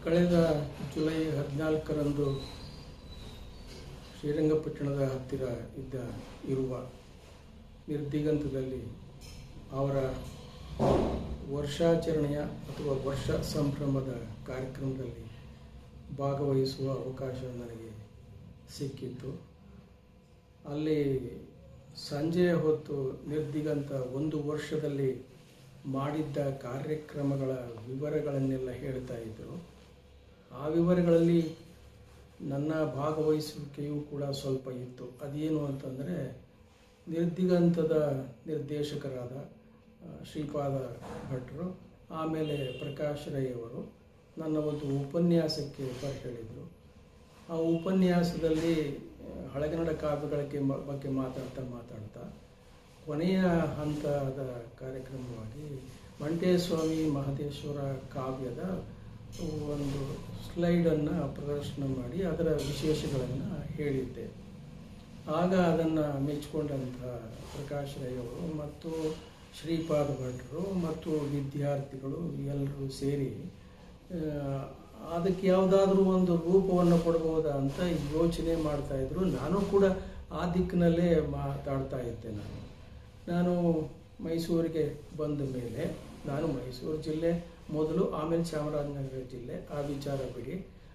ಕಳೆದ ಜುಲೈ 14ರಂದು ಶ್ರೀರಂಗಪಟ್ಟಣದ ಹತ್ತಿರ ಇರುವ ನಿರ್ದಿಗಂತದಲ್ಲಿ ಅವರ ವರ್ಷಾಚರಣೆಯ ಅಥವಾ ವರ್ಷ ಸಂಭ್ರಮದ ಕಾರ್ಯಕ್ರಮದಲ್ಲಿ ಭಾಗವಹಿಸುವ ಅವಕಾಶ ನನಗೆ ಸಿಕ್ಕಿತ್ತು. ಅಲ್ಲಿ ಸಂಜೆಯ ಹೊತ್ತು ನಿರ್ದಿಗಂತ ಒಂದು ವರ್ಷದಲ್ಲಿ ಮಾಡಿದ್ದ ಕಾರ್ಯಕ್ರಮಗಳ ವಿವರಗಳನ್ನೆಲ್ಲ ಹೇಳ್ತಾ ಇದ್ದರು. ಆ ವಿವರಗಳಲ್ಲಿ ನನ್ನ ಭಾಗವಹಿಸುವಿಕೆಯೂ ಕೂಡ ಸ್ವಲ್ಪ ಇತ್ತು. ಅದೇನು ಅಂತಂದರೆ, ನಿರ್ದಿಗಂತದ ನಿರ್ದೇಶಕರಾದ ಶ್ರೀಪಾದ ಭಟ್ರು, ಆಮೇಲೆ ಪ್ರಕಾಶ್ ರೈ ಅವರು ನನ್ನ ಒಂದು ಉಪನ್ಯಾಸಕ್ಕೆ ಹೇಳಿದರು. ಆ ಉಪನ್ಯಾಸದಲ್ಲಿ ಹಳೆಗನ್ನಡ ಕಾವ್ಯಗಳ ಬಗ್ಗೆ ಮಾತಾಡ್ತಾ ಕೊನೆಯ ಹಂತದ ಕಾರ್ಯಕ್ರಮವಾಗಿ ಮಂಟೇಸ್ವಾಮಿ ಮಹದೇಶ್ವರ ಕಾವ್ಯದ ಒಂದು ಸ್ಲೈಡನ್ನು ಪ್ರದರ್ಶನ ಮಾಡಿ ಅದರ ವಿಶೇಷಗಳನ್ನು ಹೇಳಿದ್ದೆ. ಆಗ ಅದನ್ನು ಮೆಚ್ಚಿಕೊಂಡಂಥ ಪ್ರಕಾಶ್ ರೈ ಅವರು ಮತ್ತು ಶ್ರೀಪಾದ ಭಟ್ರು ಮತ್ತು ವಿದ್ಯಾರ್ಥಿಗಳು ಎಲ್ಲರೂ ಸೇರಿ ಅದಕ್ಕೆ ಯಾವುದಾದ್ರೂ ಒಂದು ರೂಪವನ್ನು ಕೊಡಬಹುದಾ ಅಂತ ಯೋಚನೆ ಮಾಡ್ತಾಯಿದ್ರು. ನಾನು ಕೂಡ ಆ ದಿಕ್ಕಿನಲ್ಲೇ ಮಾತಾಡ್ತಾ ಇದ್ದೆ. ನಾನು ಮೈಸೂರಿಗೆ ಬಂದ ಮೇಲೆ, ನಾನು ಮೈಸೂರು ಜಿಲ್ಲೆ ಮೊದಲು, ಆಮೇಲೆ ಚಾಮರಾಜನಗರ ಜಿಲ್ಲೆ, ಆ ವಿಚಾರ ಬಿಡಿ.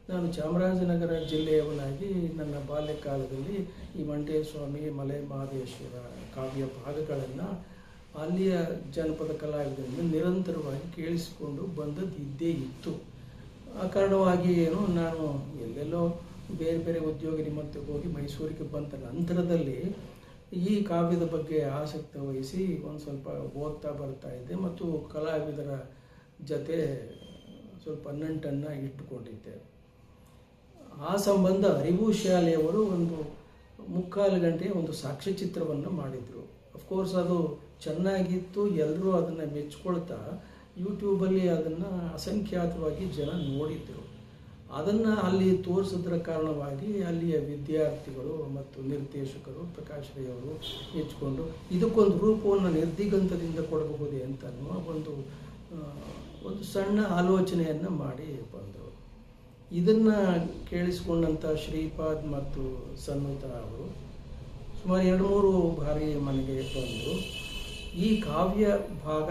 ನಾನು ಚಾಮರಾಜನಗರ ಜಿಲ್ಲೆಯವನಾಗಿ ನನ್ನ ಬಾಲ್ಯಕಾಲದಲ್ಲಿ ಈ ಮಂಟೇಸ್ವಾಮಿ ಮಲೆ ಮಹದೇಶ್ವರ ಕಾವ್ಯ ಭಾಗಗಳನ್ನು ಅಲ್ಲಿಯ ಜನಪದ ಕಲಾವಿದರಿಂದ ನಿರಂತರವಾಗಿ ಕೇಳಿಸಿಕೊಂಡು ಬಂದದ್ದು ಇದ್ದೇ ಇತ್ತು. ಆ ಕಾರಣವಾಗಿ ನಾನು ಎಲ್ಲೆಲ್ಲೋ ಬೇರೆ ಬೇರೆ ಉದ್ಯೋಗ ನಿಮಿತ್ತಕ್ಕೆ ಹೋಗಿ ಮೈಸೂರಿಗೆ ಬಂದ ನಂತರದಲ್ಲಿ ಈ ಕಾವ್ಯದ ಬಗ್ಗೆ ಆಸಕ್ತಿ ವಹಿಸಿ ಒಂದು ಸ್ವಲ್ಪ ಓದ್ತಾ ಬರ್ತಾ ಇದ್ದೆ ಮತ್ತು ಕಲಾವಿದರ ಜೊತೆ ಸ್ವಲ್ಪ ನಂಟನ್ನು ಇಟ್ಟುಕೊಂಡಿದ್ದೆ. ಆ ಸಂಬಂಧ ಅರಿವು ಶಾಲೆಯವರು ಒಂದು 3/4 ಗಂಟೆಯ ಒಂದು ಸಾಕ್ಷ್ಯಚಿತ್ರವನ್ನು ಮಾಡಿದರು. ಅಫ್ಕೋರ್ಸ್ ಅದು ಚೆನ್ನಾಗಿತ್ತು, ಎಲ್ಲರೂ ಅದನ್ನು ಮೆಚ್ಕೊಳ್ತಾ ಯೂಟ್ಯೂಬಲ್ಲಿ ಅದನ್ನು ಅಸಂಖ್ಯಾತವಾಗಿ ಜನ ನೋಡಿದರು. ಅದನ್ನು ಅಲ್ಲಿ ತೋರಿಸಿದ್ರ ಕಾರಣವಾಗಿ ಅಲ್ಲಿಯ ವಿದ್ಯಾರ್ಥಿಗಳು ಮತ್ತು ನಿರ್ದೇಶಕರು ಪ್ರಕಾಶ್ ರೈ ಅವರು ಮೆಚ್ಚಿಕೊಂಡು ಇದಕ್ಕೊಂದು ರೂಪವನ್ನು ನಿರ್ದಿಗಂತದಿಂದ ಕೊಡಬಹುದೇ ಅಂತ ಒಂದು ಸಣ್ಣ ಆಲೋಚನೆಯನ್ನು ಮಾಡಿ ಬಂದರು. ಇದನ್ನು ಕೇಳಿಸ್ಕೊಂಡಂಥ ಶ್ರೀಪಾದ್ ಮತ್ತು ಸನ್ನುತ ಅವರು ಸುಮಾರು 2-3 ಬಾರಿ ಮನೆಗೆ ಬಂದು, ಈ ಕಾವ್ಯ ಭಾಗ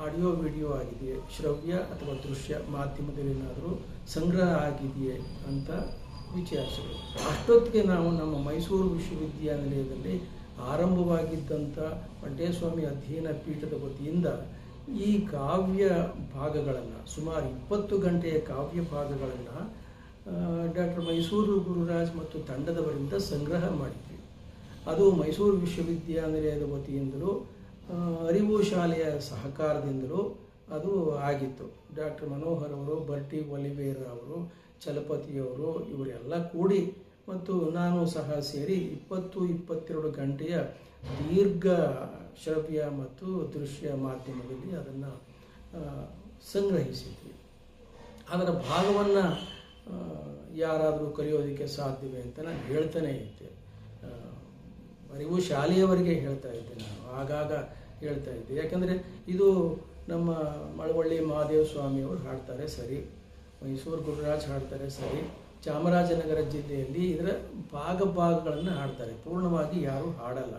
ಆಡಿಯೋ ವಿಡಿಯೋ ಆಗಿದೆಯೇ, ಶ್ರವ್ಯ ಅಥವಾ ದೃಶ್ಯ ಮಾಧ್ಯಮದಲ್ಲಿ ಏನಾದರೂ ಸಂಗ್ರಹ ಆಗಿದೆಯೇ ಅಂತ ವಿಚಾರಿಸಿದರು. ಅಷ್ಟೊತ್ತಿಗೆ ನಾವು ನಮ್ಮ ಮೈಸೂರು ವಿಶ್ವವಿದ್ಯಾನಿಲಯದಲ್ಲಿ ಆರಂಭವಾಗಿದ್ದಂಥ ಮಂಟೇಸ್ವಾಮಿ ಅಧ್ಯಯನ ಪೀಠದ ವತಿಯಿಂದ ಈ ಕಾವ್ಯ ಭಾಗಗಳನ್ನು, ಸುಮಾರು 20 ಗಂಟೆಯ ಕಾವ್ಯ ಭಾಗಗಳನ್ನು ಡಾಕ್ಟರ್ ಮೈಸೂರು ಗುರುರಾಜ್ ಮತ್ತು ತಂಡದವರಿಂದ ಸಂಗ್ರಹ ಮಾಡಿದ್ವಿ. ಅದು ಮೈಸೂರು ವಿಶ್ವವಿದ್ಯಾನಿಲಯದ ವತಿಯಿಂದಲೂ ಅರಿವು ಶಾಲೆಯ ಸಹಕಾರದಿಂದಲೂ ಅದು ಆಗಿತ್ತು. ಡಾಕ್ಟರ್ ಮನೋಹರ್ ಅವರು, ಬರ್ಟಿ ಒಲಿವೇರ ಅವರು, ಚಲಪತಿಯವರು ಇವರೆಲ್ಲ ಕೂಡಿ ಮತ್ತು ನಾನು ಸಹ ಸೇರಿ 20-22 ಗಂಟೆಯ ದೀರ್ಘ ಶ್ರವ್ಯ ಮತ್ತು ದೃಶ್ಯ ಮಾಧ್ಯಮದಲ್ಲಿ ಅದನ್ನು ಸಂಗ್ರಹಿಸಿದ್ವಿ. ಅದರ ಭಾಗವನ್ನು ಯಾರಾದರೂ ಕಲಿಯೋದಕ್ಕೆ ಸಾಧ್ಯವೇ ಅಂತ ನಾನು ಹೇಳ್ತಾನೆ ಇದ್ದೆ. ಅರಿವು ಶಾಲೆಯವರಿಗೆ ಹೇಳ್ತಾ ಇದ್ದೆ, ನಾನು ಆಗಾಗ ಹೇಳ್ತಾ ಇದ್ದೆ. ಯಾಕಂದರೆ ಇದು ನಮ್ಮ ಮಳವಳ್ಳಿ ಮಹಾದೇವ ಸ್ವಾಮಿಯವರು ಹಾಡ್ತಾರೆ ಸರಿ, ಮೈಸೂರು ಗುರುರಾಜ್ ಹಾಡ್ತಾರೆ ಸರಿ, ಚಾಮರಾಜನಗರ ಜಿಲ್ಲೆಯಲ್ಲಿ ಇದರ ಭಾಗಗಳನ್ನು ಹಾಡ್ತಾರೆ, ಪೂರ್ಣವಾಗಿ ಯಾರೂ ಹಾಡಲ್ಲ,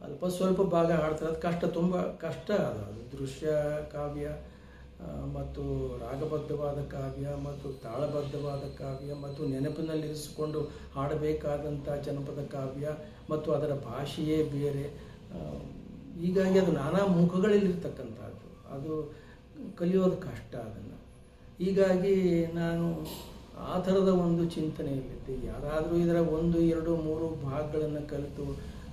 ಅಲ್ಪ ಸ್ವಲ್ಪ ಭಾಗ ಹಾಡ್ತಾರೆ. ಅದು ತುಂಬ ಕಷ್ಟ. ಅದು ದೃಶ್ಯ ಕಾವ್ಯ ಮತ್ತು ರಾಗಬದ್ಧವಾದ ಕಾವ್ಯ ಮತ್ತು ತಾಳಬದ್ಧವಾದ ಕಾವ್ಯ ಮತ್ತು ನೆನಪಿನಲ್ಲಿರಿಸಿಕೊಂಡು ಹಾಡಬೇಕಾದಂಥ ಜನಪದ ಕಾವ್ಯ ಮತ್ತು ಅದರ ಭಾಷೆಯೇ ಬೇರೆ. ಹೀಗಾಗಿ ಅದು ನಾನಾ ಮುಖಗಳಲ್ಲಿರ್ತಕ್ಕಂಥದ್ದು, ಅದು ಕಲಿಯೋದು ಕಷ್ಟ ಅದನ್ನು. ಹೀಗಾಗಿ ನಾನು ಆ ಥರದ ಒಂದು ಚಿಂತನೆಯಲ್ಲಿದ್ದೆ. ಯಾರಾದರೂ ಇದರ 1, 2, 3 ಭಾಗಗಳನ್ನು ಕಲಿತು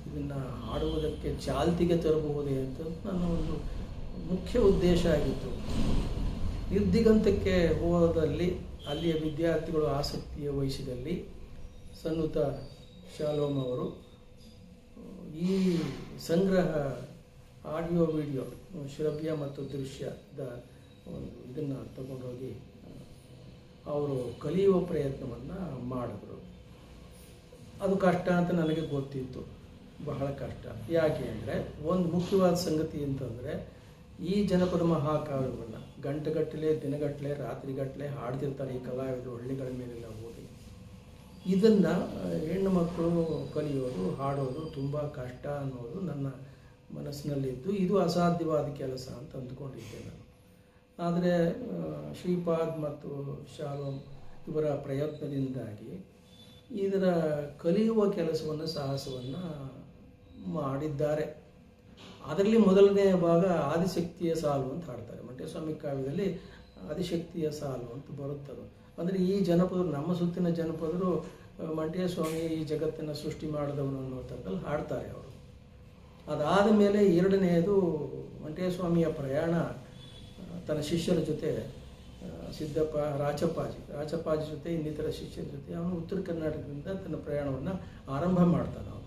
ಇದನ್ನು ಹಾಡುವುದಕ್ಕೆ ಚಾಲ್ತಿಗೆ ತರಬಹುದೇ ಅಂತ ನನ್ನ ಒಂದು ಮುಖ್ಯ ಉದ್ದೇಶ ಆಗಿತ್ತು. ನಿರ್ದಿಗಂತಕ್ಕೆ ಹೋದಲ್ಲಿ ಅಲ್ಲಿಯ ವಿದ್ಯಾರ್ಥಿಗಳು ಆಸಕ್ತಿಯ ವಹಿಸಿದಲ್ಲಿ ಸನ್ನುತ ಶಾಲೋಮ್ ಅವರು ಈ ಸಂಗ್ರಹ ಆಡಿಯೋ ವಿಡಿಯೋ ಶ್ರವ್ಯ ಮತ್ತು ದೃಶ್ಯದ ಇದನ್ನು ತಗೊಂಡೋಗಿ ಅವರು ಕಲಿಯುವ ಪ್ರಯತ್ನವನ್ನು ಮಾಡಿದ್ರು. ಅದು ಕಷ್ಟ ಅಂತ ನನಗೆ ಗೊತ್ತಿತ್ತು, ಬಹಳ ಕಷ್ಟ. ಯಾಕೆ ಅಂದರೆ ಒಂದು ಮುಖ್ಯವಾದ ಸಂಗತಿ ಅಂತಂದರೆ ಈ ಜನಪದ ಮಹಾಕಾವ್ಯವನ್ನು ಗಂಟೆಗಟ್ಟಲೆ ದಿನಗಟ್ಟಲೆ ರಾತ್ರಿಗಟ್ಟಲೆ ಹಾಡ್ತಿರ್ತಾರೆ ಈ ಕಲಾವಿದರು ಹಳ್ಳಿಗಳ ಮೇಲೆಲ್ಲ ಹೋಗಿ. ಇದನ್ನು ಹೆಣ್ಣು ಮಕ್ಕಳು ಕಲಿಯೋದು ಹಾಡೋದು ತುಂಬ ಕಷ್ಟ ಅನ್ನೋದು ನನ್ನ ಮನಸ್ಸಿನಲ್ಲಿದ್ದು ಇದು ಅಸಾಧ್ಯವಾದ ಕೆಲಸ ಅಂತ ಅಂದ್ಕೊಂಡಿದ್ದೆ ನಾನು. ಆದರೆ ಶ್ರೀಪಾದ್ ಮತ್ತು ಶಾಲೋಮ್ ಇವರ ಪ್ರಯತ್ನದಿಂದಾಗಿ ಇದರ ಕಲಿಯುವ ಕೆಲಸವನ್ನು ಸಾಹಸವನ್ನು ಮಾಡಿದ್ದಾರೆ. ಅದರಲ್ಲಿ ಮೊದಲನೆಯ ಭಾಗ ಆದಿಶಕ್ತಿಯ ಸಾಲು ಅಂತ ಹಾಡ್ತಾರೆ. ಮಂಟೇಸ್ವಾಮಿ ಕಾವ್ಯದಲ್ಲಿ ಆದಿಶಕ್ತಿಯ ಸಾಲು ಅಂತ ಬರುತ್ತದೆ. ಅಂದರೆ ಈ ಜನಪದರು, ನಮ್ಮ ಸುತ್ತಿನ ಜನಪದರು ಮಂಟೇಸ್ವಾಮಿ ಈ ಜಗತ್ತನ್ನು ಸೃಷ್ಟಿ ಮಾಡಿದವನು ಅನ್ನೋಥದ್ದಲ್ಲಿ ಹಾಡ್ತಾರೆ ಅವರು. ಅದಾದ ಮೇಲೆ ಎರಡನೆಯದು ಮಂಟೇಸ್ವಾಮಿಯ ಪ್ರಯಾಣ ತನ್ನ ಶಿಷ್ಯರ ಜೊತೆ, ಸಿದ್ದಪ್ಪ ರಾಚಪ್ಪಾಜಿ ಜೊತೆ ಇನ್ನಿತರ ಶಿಷ್ಯರ ಜೊತೆ ಅವನು ಉತ್ತರ ಕರ್ನಾಟಕದಿಂದ ತನ್ನ ಪ್ರಯಾಣವನ್ನು ಆರಂಭ ಮಾಡ್ತಾನೆ. ಅವನು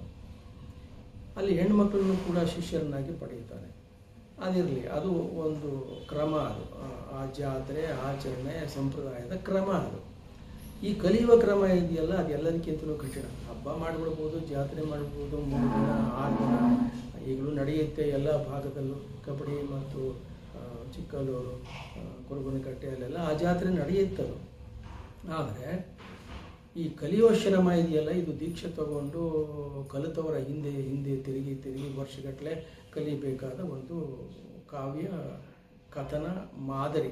ಅಲ್ಲಿ ಹೆಣ್ಮಕ್ಳನ್ನು ಕೂಡ ಶಿಷ್ಯರನ್ನಾಗಿ ಪಡೆಯುತ್ತಾನೆ. ಅದಿರಲಿ, ಅದು ಒಂದು ಕ್ರಮ. ಅದು ಆ ಜಾತ್ರೆ ಆಚರಣೆ ಸಂಪ್ರದಾಯದ ಕ್ರಮ. ಅದು ಈ ಕಲಿಯುವ ಕ್ರಮ ಇದೆಯಲ್ಲ, ಅದು ಎಲ್ಲದಕ್ಕಿಂತಲೂ ಕಠಿಣ. ಹಬ್ಬ ಮಾಡಿಬಿಡ್ಬೋದು, ಜಾತ್ರೆ ಮಾಡ್ಬೋದು, 3 ದಿನ 6 ದಿನ ಈಗಲೂ ನಡೆಯುತ್ತೆ ಎಲ್ಲ ಭಾಗದಲ್ಲೂ. ಕಬಡ್ಡಿ ಮತ್ತು ಚಿಕ್ಕಲ್ಲೂರು, ಕುರುಬನಕಟ್ಟೆಯಲ್ಲೆಲ್ಲ ಆ ಜಾತ್ರೆ ನಡೆಯುತ್ತದು. ಆದರೆ ಈ ಕಲಿಯುವ ಶ್ರಮ ಇದೆಯಲ್ಲ, ಇದು ದೀಕ್ಷೆ ತಗೊಂಡು ಕಲಿತವರ ಹಿಂದೆ ತಿರುಗಿ ವರ್ಷಗಟ್ಟಲೆ ಕಲಿಬೇಕಾದ ಒಂದು ಕಾವ್ಯ ಕಥನ ಮಾದರಿ.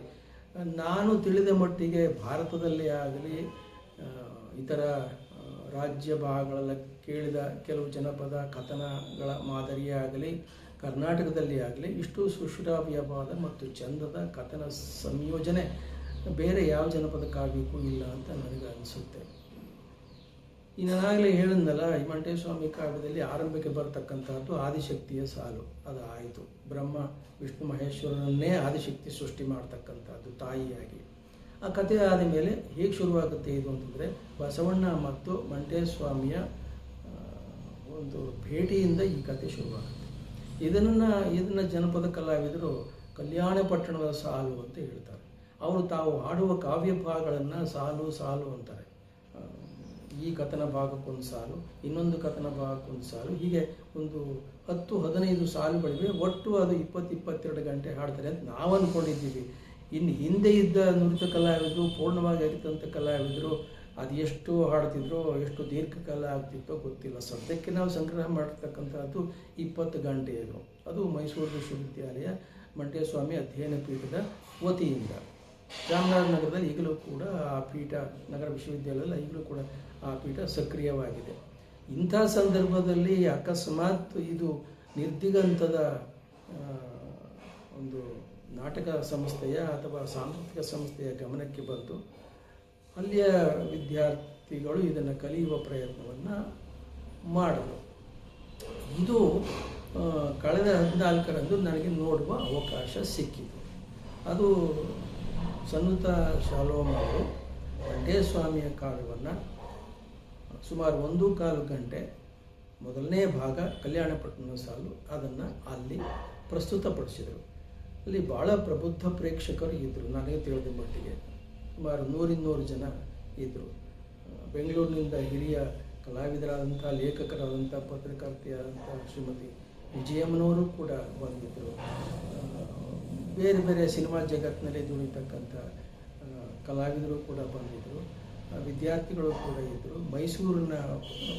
ನಾನು ತಿಳಿದ ಮಟ್ಟಿಗೆ ಭಾರತದಲ್ಲೇ ಆಗಲಿ, ಇತರ ರಾಜ್ಯ ಭಾಗಗಳಲ್ಲಿ ಕೇಳಿದ ಕೆಲವು ಜನಪದ ಕಥನಗಳ ಮಾದರಿಯೇ ಆಗಲಿ, ಕರ್ನಾಟಕದಲ್ಲಿ ಆಗಲಿ ಇಷ್ಟು ಸುಶ್ರಾವ್ಯವಾದ ಮತ್ತು ಚಂದದ ಕಥನ ಸಂಯೋಜನೆ ಬೇರೆ ಯಾವ ಜನಪದ ಕಾವ್ಯಕ್ಕೂ ಇಲ್ಲ ಅಂತ ನನಗೆ ಅನಿಸುತ್ತೆ. ನಾನಾಗಲೇ ಹೇಳಿದ್ನಲ್ಲ, ಈ ಮಂಟೇಸ್ವಾಮಿ ಕಾವ್ಯದಲ್ಲಿ ಆರಂಭಕ್ಕೆ ಬರತಕ್ಕಂಥದ್ದು ಆದಿಶಕ್ತಿಯ ಸಾಲು. ಅದು ಆಯಿತು. ಬ್ರಹ್ಮ ವಿಷ್ಣು ಮಹೇಶ್ವರನನ್ನೇ ಆದಿಶಕ್ತಿ ಸೃಷ್ಟಿ ಮಾಡ್ತಕ್ಕಂಥದ್ದು ತಾಯಿಯಾಗಿ. ಆ ಕಥೆ ಆದ ಮೇಲೆ ಹೇಗೆ ಶುರುವಾಗುತ್ತೆ ಇದು ಅಂತಂದರೆ, ಬಸವಣ್ಣ ಮತ್ತು ಮಂಟೇಸ್ವಾಮಿಯ ಒಂದು ಭೇಟಿಯಿಂದ ಈ ಕಥೆ ಶುರುವಾಗುತ್ತೆ. ಇದನ್ನು ಜನಪದ ಕಲಾವಿದರು ಕಲ್ಯಾಣ ಪಟ್ಟಣದ ಸಾಲು ಅಂತ ಹೇಳ್ತಾರೆ. ಅವರು ತಾವು ಹಾಡುವ ಕಾವ್ಯ ಭಾಗಗಳನ್ನು ಸಾಲು ಅಂತಾರೆ. ಈ ಕಥನ ಭಾಗಕ್ಕೊಂದು ಸಾಲು, ಇನ್ನೊಂದು ಕಥನ ಭಾಗಕ್ಕೊಂದು ಸಾಲು, ಹೀಗೆ ಒಂದು 10-15 ಸಾಲುಗಳಿವೆ. ಒಟ್ಟು ಅದು 20-22 ಗಂಟೆ ಹಾಡ್ತಾರೆ ಅಂತ ನಾವು ಅಂದ್ಕೊಂಡಿದ್ದೀವಿ. ಇನ್ನು ಹಿಂದೆ ಇದ್ದ ನೃತ್ಯ ಕಲಾವಿದರು, ಪೂರ್ಣವಾಗಿ ಅರಿತಂಥ ಕಲಾವಿದರು ಅದು ಎಷ್ಟು ಹಾಡ್ತಿದ್ರೋ, ಎಷ್ಟು ದೀರ್ಘಕಾಲ ಆಗ್ತಿತ್ತೋ ಗೊತ್ತಿಲ್ಲ. ಸದ್ಯಕ್ಕೆ ನಾವು ಸಂಗ್ರಹ ಮಾಡಿರ್ತಕ್ಕಂಥದ್ದು 20 ಗಂಟೆಯದು. ಅದು ಮೈಸೂರು ವಿಶ್ವವಿದ್ಯಾಲಯ ಮಂಟೇಸ್ವಾಮಿ ಅಧ್ಯಯನ ಪೀಠದ ವತಿಯಿಂದ. ಚಾಮರಾಜನಗರದಲ್ಲಿ ಈಗಲೂ ಕೂಡ ಆ ಪೀಠ, ನಗರ ವಿಶ್ವವಿದ್ಯಾಲಯದಲ್ಲಿ ಈಗಲೂ ಕೂಡ ಆ ಪೀಠ ಸಕ್ರಿಯವಾಗಿದೆ. ಇಂಥ ಸಂದರ್ಭದಲ್ಲಿ ಅಕಸ್ಮಾತ್ ಇದು ನಿರ್ದಿಗಂತದ ಒಂದು ನಾಟಕ ಸಂಸ್ಥೆಯ ಅಥವಾ ಸಾಂಸ್ಕೃತಿಕ ಸಂಸ್ಥೆಯ ಗಮನಕ್ಕೆ ಬಂತು. ಅಲ್ಲಿಯ ವಿದ್ಯಾರ್ಥಿಗಳು ಇದನ್ನು ಕಲಿಯುವ ಪ್ರಯತ್ನವನ್ನು ಮಾಡಿದರು. ಇದು ಕಳೆದ 14ರಂದು ನನಗೆ ನೋಡುವ ಅವಕಾಶ ಸಿಕ್ಕಿತು. ಅದು ಸನ್ನುತ ಶಾಲೋಮ್ ಅವರು ಮಂಟೇಸ್ವಾಮಿಯ ಕಾವ್ಯವನ್ನು ಸುಮಾರು 1.25 ಗಂಟೆ ಮೊದಲನೇ ಭಾಗ ಕಲ್ಯಾಣ ಪಟ್ಟಣದ ಸಾಲು ಅದನ್ನು ಅಲ್ಲಿ ಪ್ರಸ್ತುತಪಡಿಸಿದರು. ಅಲ್ಲಿ ಭಾಳ ಪ್ರಬುದ್ಧ ಪ್ರೇಕ್ಷಕರು ಇದ್ದರು. ನನಗೆ ತಿಳಿದ ಮಟ್ಟಿಗೆ ಸುಮಾರು 100-200 ಜನ ಇದ್ದರು. ಬೆಂಗಳೂರಿನಿಂದ ಹಿರಿಯ ಕಲಾವಿದರಾದಂಥ, ಲೇಖಕರಾದಂಥ, ಪತ್ರಕರ್ತೆಯಾದಂಥ ಶ್ರೀಮತಿ ವಿಜಯಮ್ಮನವರು ಕೂಡ ಬಂದಿದ್ದರು. ಬೇರೆ ಬೇರೆ ಸಿನಿಮಾ ಜಗತ್ತಿನಲ್ಲಿ ದುಡಿತಕ್ಕಂಥ ಕಲಾವಿದರು ಕೂಡ ಬಂದಿದ್ದರು. ವಿದ್ಯಾರ್ಥಿಗಳು ಕೂಡ ಇದ್ದರು. ಮೈಸೂರಿನ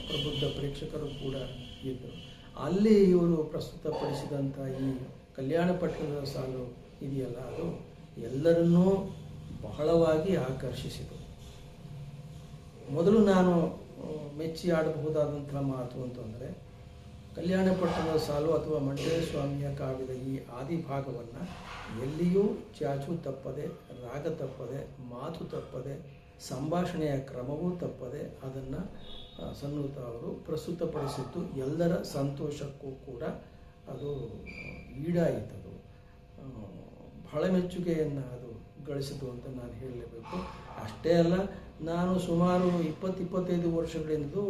ಪ್ರಬುದ್ಧ ಪ್ರೇಕ್ಷಕರು ಕೂಡ ಇದ್ದರು. ಅಲ್ಲಿ ಇವರು ಪ್ರಸ್ತುತಪಡಿಸಿದಂಥ ಈ ಕಲ್ಯಾಣ ಪಟ್ಟಣದ ಸಾಲು ಇದೆಯಲ್ಲ, ಅದು ಎಲ್ಲರನ್ನೂ ಬಹಳವಾಗಿ ಆಕರ್ಷಿಸಿತು. ಮೊದಲು ನಾನು ಮೆಚ್ಚಿ ಆಡಬಹುದಾದಂಥ ಮಾತು ಅಂತಂದರೆ, ಕಲ್ಯಾಣ ಪಟ್ಟಣದ ಸಾಲು ಅಥವಾ ಮಂಟೇಸ್ವಾಮಿಯ ಕಾವ್ಯದ ಈ ಆದಿಭಾಗವನ್ನು ಎಲ್ಲಿಯೂ ಚಾಚು ತಪ್ಪದೆ, ರಾಗ ತಪ್ಪದೆ, ಮಾತು ತಪ್ಪದೆ, ಸಂಭಾಷಣೆಯ ಕ್ರಮವೂ ತಪ್ಪದೆ ಅದನ್ನು ಸನ್ನುತ ಅವರು ಪ್ರಸ್ತುತಪಡಿಸಿದ್ದು ಎಲ್ಲರ ಸಂತೋಷಕ್ಕೂ ಕೂಡ ಅದು ಈಡಾಯಿತದು. ಬಹಳ ಮೆಚ್ಚುಗೆಯನ್ನು ಅದು ಗಳಿಸಿತು ಅಂತ ನಾನು ಹೇಳಲೇಬೇಕು. ಅಷ್ಟೇ ಅಲ್ಲ, ನಾನು ಸುಮಾರು 20-25 ವರ್ಷಗಳಿಂದಲೂ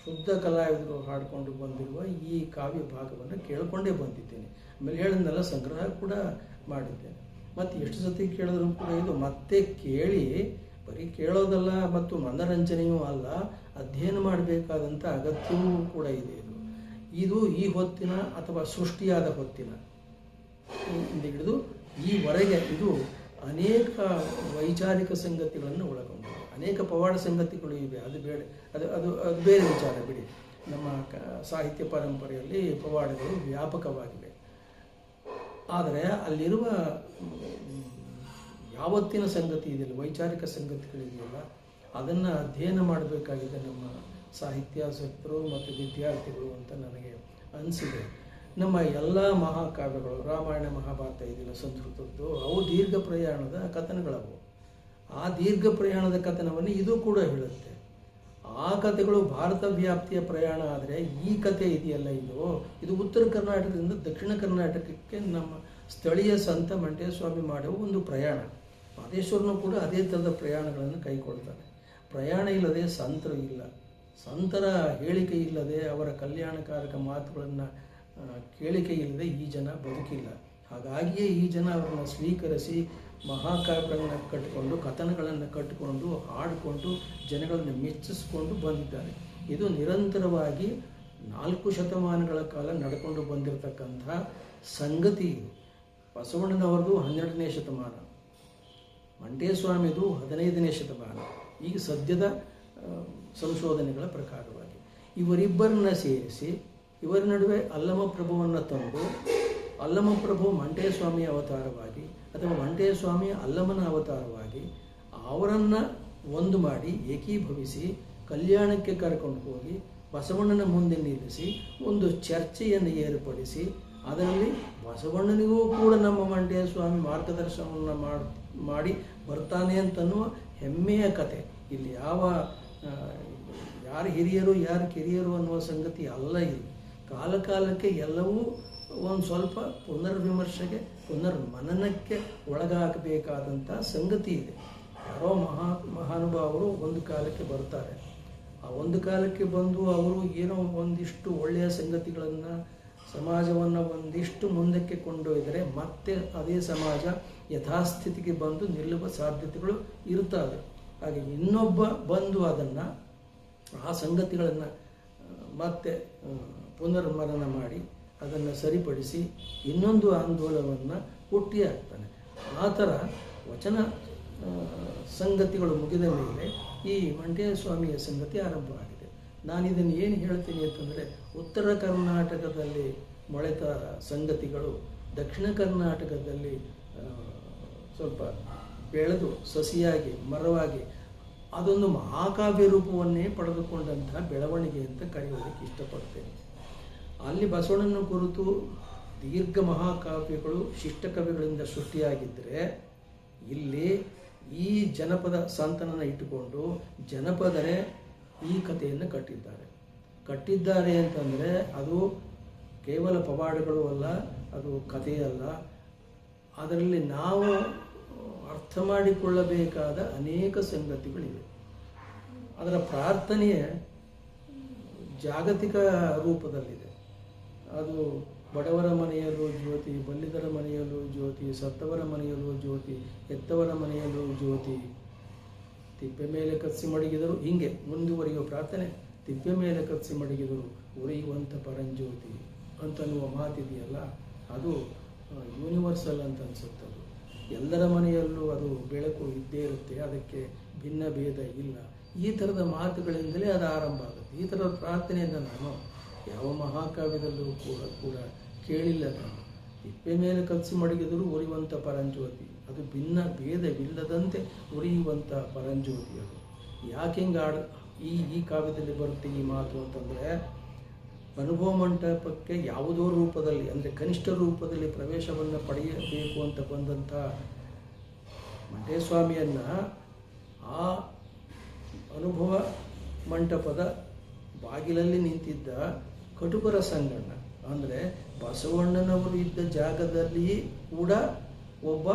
ಶುದ್ಧ ಕಲಾವಿದರು ಹಾಡಿಕೊಂಡು ಬಂದಿರುವ ಈ ಕಾವ್ಯ ಭಾಗವನ್ನು ಕೇಳಿಕೊಂಡೇ ಬಂದಿದ್ದೇನೆ. ಆಮೇಲೆ ಹೇಳಿದ್ನೆಲ್ಲ ಸಂಗ್ರಹ ಕೂಡ ಮಾಡಿದ್ದೇನೆ. ಮತ್ತು ಎಷ್ಟು ಸತಿ ಕೇಳಿದ್ರು ಕೂಡ ಇದು ಮತ್ತೆ ಕೇಳಿ ಬರೀ ಕೇಳೋದಲ್ಲ ಮತ್ತು ಮನರಂಜನೆಯೂ ಅಲ್ಲ, ಅಧ್ಯಯನ ಮಾಡಬೇಕಾದಂಥ ಅಗತ್ಯವೂ ಕೂಡ ಇದೆ. ಇದು ಈ ಹೊತ್ತಿನ ಅಥವಾ ಸೃಷ್ಟಿಯಾದ ಹೊತ್ತಿನ ಇಂದ ಹಿಡಿದು ಈವರೆಗೆ ಇದು ಅನೇಕ ವೈಚಾರಿಕ ಸಂಗತಿಗಳನ್ನು ಒಳಗೊಂಡಿದೆ. ಅನೇಕ ಪವಾಡ ಸಂಗತಿಗಳು ಇವೆ, ಅದು ಬೇಡ, ಅದು ಬೇರೆ ವಿಚಾರ ಬಿಡಿ. ನಮ್ಮ ಸಾಹಿತ್ಯ ಪರಂಪರೆಯಲ್ಲಿ ಪವಾಡಗಳು ವ್ಯಾಪಕವಾಗಿವೆ. ಆದರೆ ಅಲ್ಲಿರುವ ಯಾವತ್ತಿನ ಸಂಗತಿ ಇದೆಯಲ್ಲ, ವೈಚಾರಿಕ ಸಂಗತಿಗಳಿದೆಯಲ್ಲ, ಅದನ್ನು ಅಧ್ಯಯನ ಮಾಡಬೇಕಾಗಿದೆ ನಮ್ಮ ಸಾಹಿತ್ಯಾಸಕ್ತರು ಮತ್ತು ವಿದ್ಯಾರ್ಥಿಗಳು ಅಂತ ನನಗೆ ಅನಿಸಿದೆ. ನಮ್ಮ ಎಲ್ಲ ಮಹಾಕಾವ್ಯಗಳು, ರಾಮಾಯಣ ಮಹಾಭಾರತ ಇದೆಯಲ್ಲ ಸಂಸ್ಕೃತದ್ದು, ಅವು ದೀರ್ಘ ಪ್ರಯಾಣದ ಕಥನಗಳವು. ಆ ದೀರ್ಘ ಪ್ರಯಾಣದ ಕಥನವನ್ನು ಇದು ಕೂಡ ಹೇಳುತ್ತೆ. ಆ ಕಥೆಗಳು ಭಾರತ ವ್ಯಾಪ್ತಿಯ ಪ್ರಯಾಣ. ಆದರೆ ಈ ಕಥೆ ಇದೆಯಲ್ಲ, ಇದು ಉತ್ತರ ಕರ್ನಾಟಕದಿಂದ ದಕ್ಷಿಣ ಕರ್ನಾಟಕಕ್ಕೆ ನಮ್ಮ ಸ್ಥಳೀಯ ಸಂತ ಮಂಟೇಸ್ವಾಮಿ ಮಾಡುವ ಒಂದು ಪ್ರಯಾಣ. ಮಾದೇಶ್ವರನು ಕೂಡ ಅದೇ ಥರದ ಪ್ರಯಾಣಗಳನ್ನು ಕೈಗೊಳ್ತಾನೆ. ಪ್ರಯಾಣ ಇಲ್ಲದೆ ಸಂತರು ಇಲ್ಲ, ಸಂತರ ಹೇಳಿಕೆ ಇಲ್ಲದೆ, ಅವರ ಕಲ್ಯಾಣಕಾರಕ ಮಾತುಗಳನ್ನು ಕೇಳಿಕೆ ಇಲ್ಲದೆ ಈ ಜನ ಬದುಕಿಲ್ಲ. ಹಾಗಾಗಿಯೇ ಈ ಜನ ಅವರನ್ನು ಸ್ವೀಕರಿಸಿ ಮಹಾಕಾವ್ಯಗಳನ್ನು ಕಟ್ಟಿಕೊಂಡು, ಕಥನಗಳನ್ನು ಕಟ್ಟಿಕೊಂಡು, ಹಾಡಿಕೊಂಡು, ಜನಗಳನ್ನು ಮೆಚ್ಚಿಸಿಕೊಂಡು ಬಂದಿದ್ದಾರೆ. ಇದು ನಿರಂತರವಾಗಿ 4 ಶತಮಾನಗಳ ಕಾಲ ನಡ್ಕೊಂಡು ಬಂದಿರತಕ್ಕಂಥ ಸಂಗತಿ. ಇದು ಬಸವಣ್ಣನವರದು 12ನೇ ಶತಮಾನ, ಮಂಟೇಸ್ವಾಮಿದು 15ನೇ ಶತಮಾನ. ಈಗ ಸದ್ಯದ ಸಂಶೋಧನೆಗಳ ಪ್ರಕಾರವಾಗಿ ಇವರಿಬ್ಬರನ್ನ ಸೇರಿಸಿ, ಇವರ ನಡುವೆ ಅಲ್ಲಮಪ್ರಭುವನ್ನು ತಂದು, ಅಲ್ಲಮಪ್ರಭು ಮಂಟೇಸ್ವಾಮಿಯ ಅವತಾರವಾಗಿ ಅಥವಾ ಮಂಟೇಸ್ವಾಮಿ ಅಲ್ಲಮನ ಅವತಾರವಾಗಿ ಅವರನ್ನು ಒಂದು ಮಾಡಿ ಏಕೀಭವಿಸಿ ಕಲ್ಯಾಣಕ್ಕೆ ಕರ್ಕೊಂಡು ಹೋಗಿ ಬಸವಣ್ಣನ ಮುಂದೆ ನಿಲ್ಲಿಸಿ ಒಂದು ಚರ್ಚೆಯನ್ನು ಏರ್ಪಡಿಸಿ, ಅದರಲ್ಲಿ ಬಸವಣ್ಣನಿಗೂ ಕೂಡ ನಮ್ಮ ಮಂಟೇಸ್ವಾಮಿ ಮಾರ್ಗದರ್ಶನವನ್ನು ಮಾಡಿ ಬರ್ತಾನೆ ಅಂತನ್ನುವ ಹೆಮ್ಮೆಯ ಕತೆ. ಇಲ್ಲಿ ಯಾರು ಹಿರಿಯರು ಯಾರು ಕಿರಿಯರು ಅನ್ನುವ ಸಂಗತಿ ಅಲ್ಲ. ಇಲ್ಲಿ ಕಾಲಕಾಲಕ್ಕೆ ಎಲ್ಲವೂ ಒಂದು ಸ್ವಲ್ಪ ಪುನರ್ವಿಮರ್ಶೆಗೆ, ಪುನರ್ಮನನಕ್ಕೆ ಒಳಗಾಗಬೇಕಾದಂಥ ಸಂಗತಿ ಇದೆ. ಯಾರೋ ಮಹಾನುಭಾವರು ಒಂದು ಕಾಲಕ್ಕೆ ಬರ್ತಾರೆ. ಆ ಒಂದು ಕಾಲಕ್ಕೆ ಬಂದು ಅವರು ಏನೋ ಒಂದಿಷ್ಟು ಒಳ್ಳೆಯ ಸಂಗತಿಗಳನ್ನು, ಸಮಾಜವನ್ನು ಒಂದಿಷ್ಟು ಮುಂದಕ್ಕೆ ಕೊಂಡೊಯ್ದರೆ ಮತ್ತೆ ಅದೇ ಸಮಾಜ ಯಥಾಸ್ಥಿತಿಗೆ ಬಂದು ನಿಲ್ಲುವ ಸಾಧ್ಯತೆಗಳು ಇರ್ತವೆ. ಹಾಗೆ ಇನ್ನೊಬ್ಬ ಬಂದು ಅದನ್ನು, ಆ ಸಂಗತಿಗಳನ್ನು ಮತ್ತೆ ಪುನರ್ಮನನ ಮಾಡಿ ಅದನ್ನು ಸರಿಪಡಿಸಿ ಇನ್ನೊಂದು ಆಂದೋಲನವನ್ನು ಹುಟ್ಟಿ ಹಾಕ್ತಾನೆ. ಆ ಥರ ವಚನ ಸಂಗತಿಗಳು ಮುಗಿದ ಮೇಲೆ ಈ ಮಂಟೇಸ್ವಾಮಿಯ ಸಂಗತಿ ಆರಂಭವಾಗಿದೆ. ನಾನಿದನ್ನು ಏನು ಹೇಳ್ತೀನಿ ಅಂತಂದರೆ, ಉತ್ತರ ಕರ್ನಾಟಕದಲ್ಲಿ ಮೊಳೆತ ಸಂಗತಿಗಳು ದಕ್ಷಿಣ ಕರ್ನಾಟಕದಲ್ಲಿ ಸ್ವಲ್ಪ ಬೆಳೆದು ಸಸಿಯಾಗಿ ಮರವಾಗಿ ಅದೊಂದು ಮಹಾಕಾವ್ಯ ರೂಪವನ್ನೇ ಪಡೆದುಕೊಂಡಂತಹ ಬೆಳವಣಿಗೆ ಅಂತ ಕರೆಯೋದಕ್ಕೆ ಇಷ್ಟಪಡ್ತೇನೆ. ಅಲ್ಲಿ ಬಸವಣ್ಣನ ಕುರಿತು ದೀರ್ಘ ಮಹಾಕಾವ್ಯಗಳು ಶಿಷ್ಟಕವಿಗಳಿಂದ ಸೃಷ್ಟಿಯಾಗಿದ್ದರೆ, ಇಲ್ಲಿ ಈ ಜನಪದ ಸಂತನನ್ನು ಇಟ್ಟುಕೊಂಡು ಜನಪದರೇ ಈ ಕಥೆಯನ್ನು ಕಟ್ಟಿದ್ದಾರೆ ಅಂತಂದರೆ ಅದು ಕೇವಲ ಪವಾಡಗಳು ಅಲ್ಲ, ಅದು ಕಥೆಯಲ್ಲ. ಅದರಲ್ಲಿ ನಾವು ಅರ್ಥ ಮಾಡಿಕೊಳ್ಳಬೇಕಾದ ಅನೇಕ ಸಂಗತಿಗಳಿವೆ. ಅದರ ಪ್ರಾರ್ಥನೆಯೇ ಜಾಗತಿಕ ರೂಪದಲ್ಲಿದೆ. ಅದು ಬಡವರ ಮನೆಯಲ್ಲೂ ಜ್ಯೋತಿ, ಬಲ್ಲಿದರ ಮನೆಯಲ್ಲೂ ಜ್ಯೋತಿ, ಸತ್ತವರ ಮನೆಯಲ್ಲೂ ಜ್ಯೋತಿ, ಹೆತ್ತವರ ಮನೆಯಲ್ಲೂ ಜ್ಯೋತಿ, ತಿಪ್ಪೆ ಮೇಲೆ ಕತ್ಸಿ ಮಡಗಿದರು, ಹೀಗೆ ಮುಂದುವರಿಯುವ ಪ್ರಾರ್ಥನೆ. ತಿಪ್ಪೆ ಮೇಲೆ ಕತ್ಸಿ ಮಡಗಿದರು ಉರಿಯುವಂಥ ಪರಂಜ್ಯೋತಿ ಅಂತನ್ನುವ ಮಾತಿದೆಯಲ್ಲ, ಅದು ಯೂನಿವರ್ಸಲ್ ಅಂತ ಅನಿಸುತ್ತದು. ಎಲ್ಲರ ಮನೆಯಲ್ಲೂ ಅದು ಬೆಳಕು ಇದ್ದೇ ಇರುತ್ತೆ, ಅದಕ್ಕೆ ಭಿನ್ನ ಭೇದ ಇಲ್ಲ. ಈ ಥರದ ಮಾತುಗಳಿಂದಲೇ ಅದು ಆರಂಭ ಆಗುತ್ತೆ. ಈ ಥರದ ಪ್ರಾರ್ಥನೆಯನ್ನು ನಾನು ಯಾವ ಮಹಾಕಾವ್ಯದಲ್ಲೂ ಕೂಡ ಕೇಳಿಲ್ಲ. ನಾನು ತಿಪ್ಪೆ ಮೇಲೆ ಕತ್ಸಿ ಮಡಗಿದರೂ ಉರಿಯುವಂಥ ಪರಂಜ್ಯೋತಿ, ಅದು ಭಿನ್ನ ಭೇದವಿಲ್ಲದಂತೆ ಉರಿಯುವಂಥ ಪರಂಜ್ಯೋತಿ. ಅದು ಯಾಕೆ ಹಿಂಗೆ ಈ ಕಾವ್ಯದಲ್ಲಿ ಬರುತ್ತೆ ಈ ಮಾತು ಅಂತಂದರೆ, ಅನುಭವ ಮಂಟಪಕ್ಕೆ ಯಾವುದೋ ರೂಪದಲ್ಲಿ, ಅಂದರೆ ಕನಿಷ್ಠ ರೂಪದಲ್ಲಿ ಪ್ರವೇಶವನ್ನು ಪಡೆಯಬೇಕು ಅಂತ ಬಂದಂಥ ಮಂಟೇಸ್ವಾಮಿಯನ್ನು ಆ ಅನುಭವ ಮಂಟಪದ ಬಾಗಿಲಲ್ಲಿ ನಿಂತಿದ್ದ ಕಟುಕರ ಸಂಗಣ್ಣ, ಅಂದರೆ ಬಸವಣ್ಣನವರು ಇದ್ದ ಜಾಗದಲ್ಲಿ ಕೂಡ ಒಬ್ಬ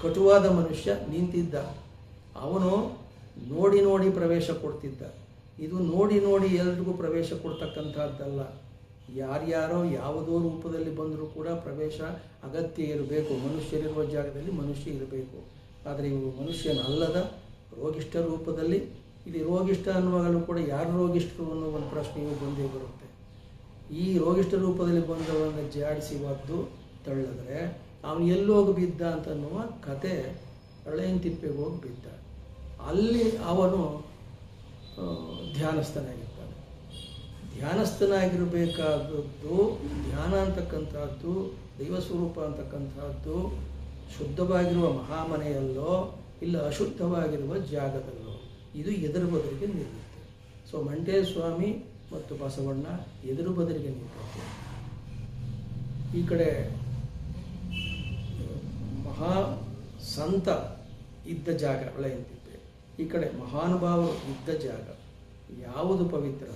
ಕಟುವಾದ ಮನುಷ್ಯ ನಿಂತಿದ್ದ. ಅವನು ನೋಡಿ ಪ್ರವೇಶ ಕೊಡ್ತಿದ್ದ. ಇದು ನೋಡಿ ಎಲ್ರಿಗೂ ಪ್ರವೇಶ ಕೊಡ್ತಕ್ಕಂಥದ್ದಲ್ಲ. ಯಾರ್ಯಾರೋ ಯಾವುದೋ ರೂಪದಲ್ಲಿ ಬಂದರೂ ಕೂಡ ಪ್ರವೇಶ ಅಗತ್ಯ ಇರಬೇಕು. ಮನುಷ್ಯರಿರುವ ಜಾಗದಲ್ಲಿ ಮನುಷ್ಯ ಇರಬೇಕು. ಆದರೆ ಇವು ಮನುಷ್ಯನಲ್ಲದ ರೋಗಿಷ್ಠ ರೂಪದಲ್ಲಿ, ಇಲ್ಲಿ ರೋಗಿಷ್ಠ ಅನ್ನುವಾಗಲೂ ಕೂಡ ಯಾರು ರೋಗಿಷ್ಠರು ಅನ್ನೋ ಒಂದು ಪ್ರಶ್ನೆಯೂ ಬಂದೇ ಬರುತ್ತೆ. ಈ ರೋಗಿಷ್ಠ ರೂಪದಲ್ಲಿ ಬಂದವನ್ನ ಜಾಡಿಸಿ ಒದ್ದು ತಳ್ಳಿದ್ರೆ ಅವನು ಎಲ್ಲೋಗಿ ಬಿದ್ದ ಅಂತನ್ನುವ ಕತೆ ಹಳೆಯನ್ ತಿಪ್ಪೆಗೆ ಹೋಗಿ ಬಿದ್ದ. ಅಲ್ಲಿ ಅವನು ಧ್ಯಾನಸ್ಥನಾಗಿರ್ತಾನೆ. ಧ್ಯಾನಸ್ಥನಾಗಿರಬೇಕಾದದ್ದು, ಧ್ಯಾನ ಅಂತಕ್ಕಂಥದ್ದು, ದೈವ ಸ್ವರೂಪ ಅಂತಕ್ಕಂಥದ್ದು ಶುದ್ಧವಾಗಿರುವ ಮಹಾಮನೆಯಲ್ಲೋ ಇಲ್ಲ ಅಶುದ್ಧವಾಗಿರುವ ಜಾಗದಲ್ಲೋ, ಇದು ಎದುರು ಬದಲಿಗೆ ನಿಲ್ಲುತ್ತೆ. ಸೊ ಮಂಟೇಸ್ವಾಮಿ ಸ್ವಾಮಿ ಮತ್ತು ಬಸವಣ್ಣ ಎದುರು ಬದಲಿಗೆ ನಿಂತದ್ದು. ಈ ಕಡೆ ಮಹಾ ಸಂತ ಇದ್ದ ಜಾಗ ಹಳೆಯಂತಿಪ್ಪೆ, ಈ ಕಡೆ ಮಹಾನುಭಾವರು ಇದ್ದ ಜಾಗ. ಯಾವುದು ಪವಿತ್ರ?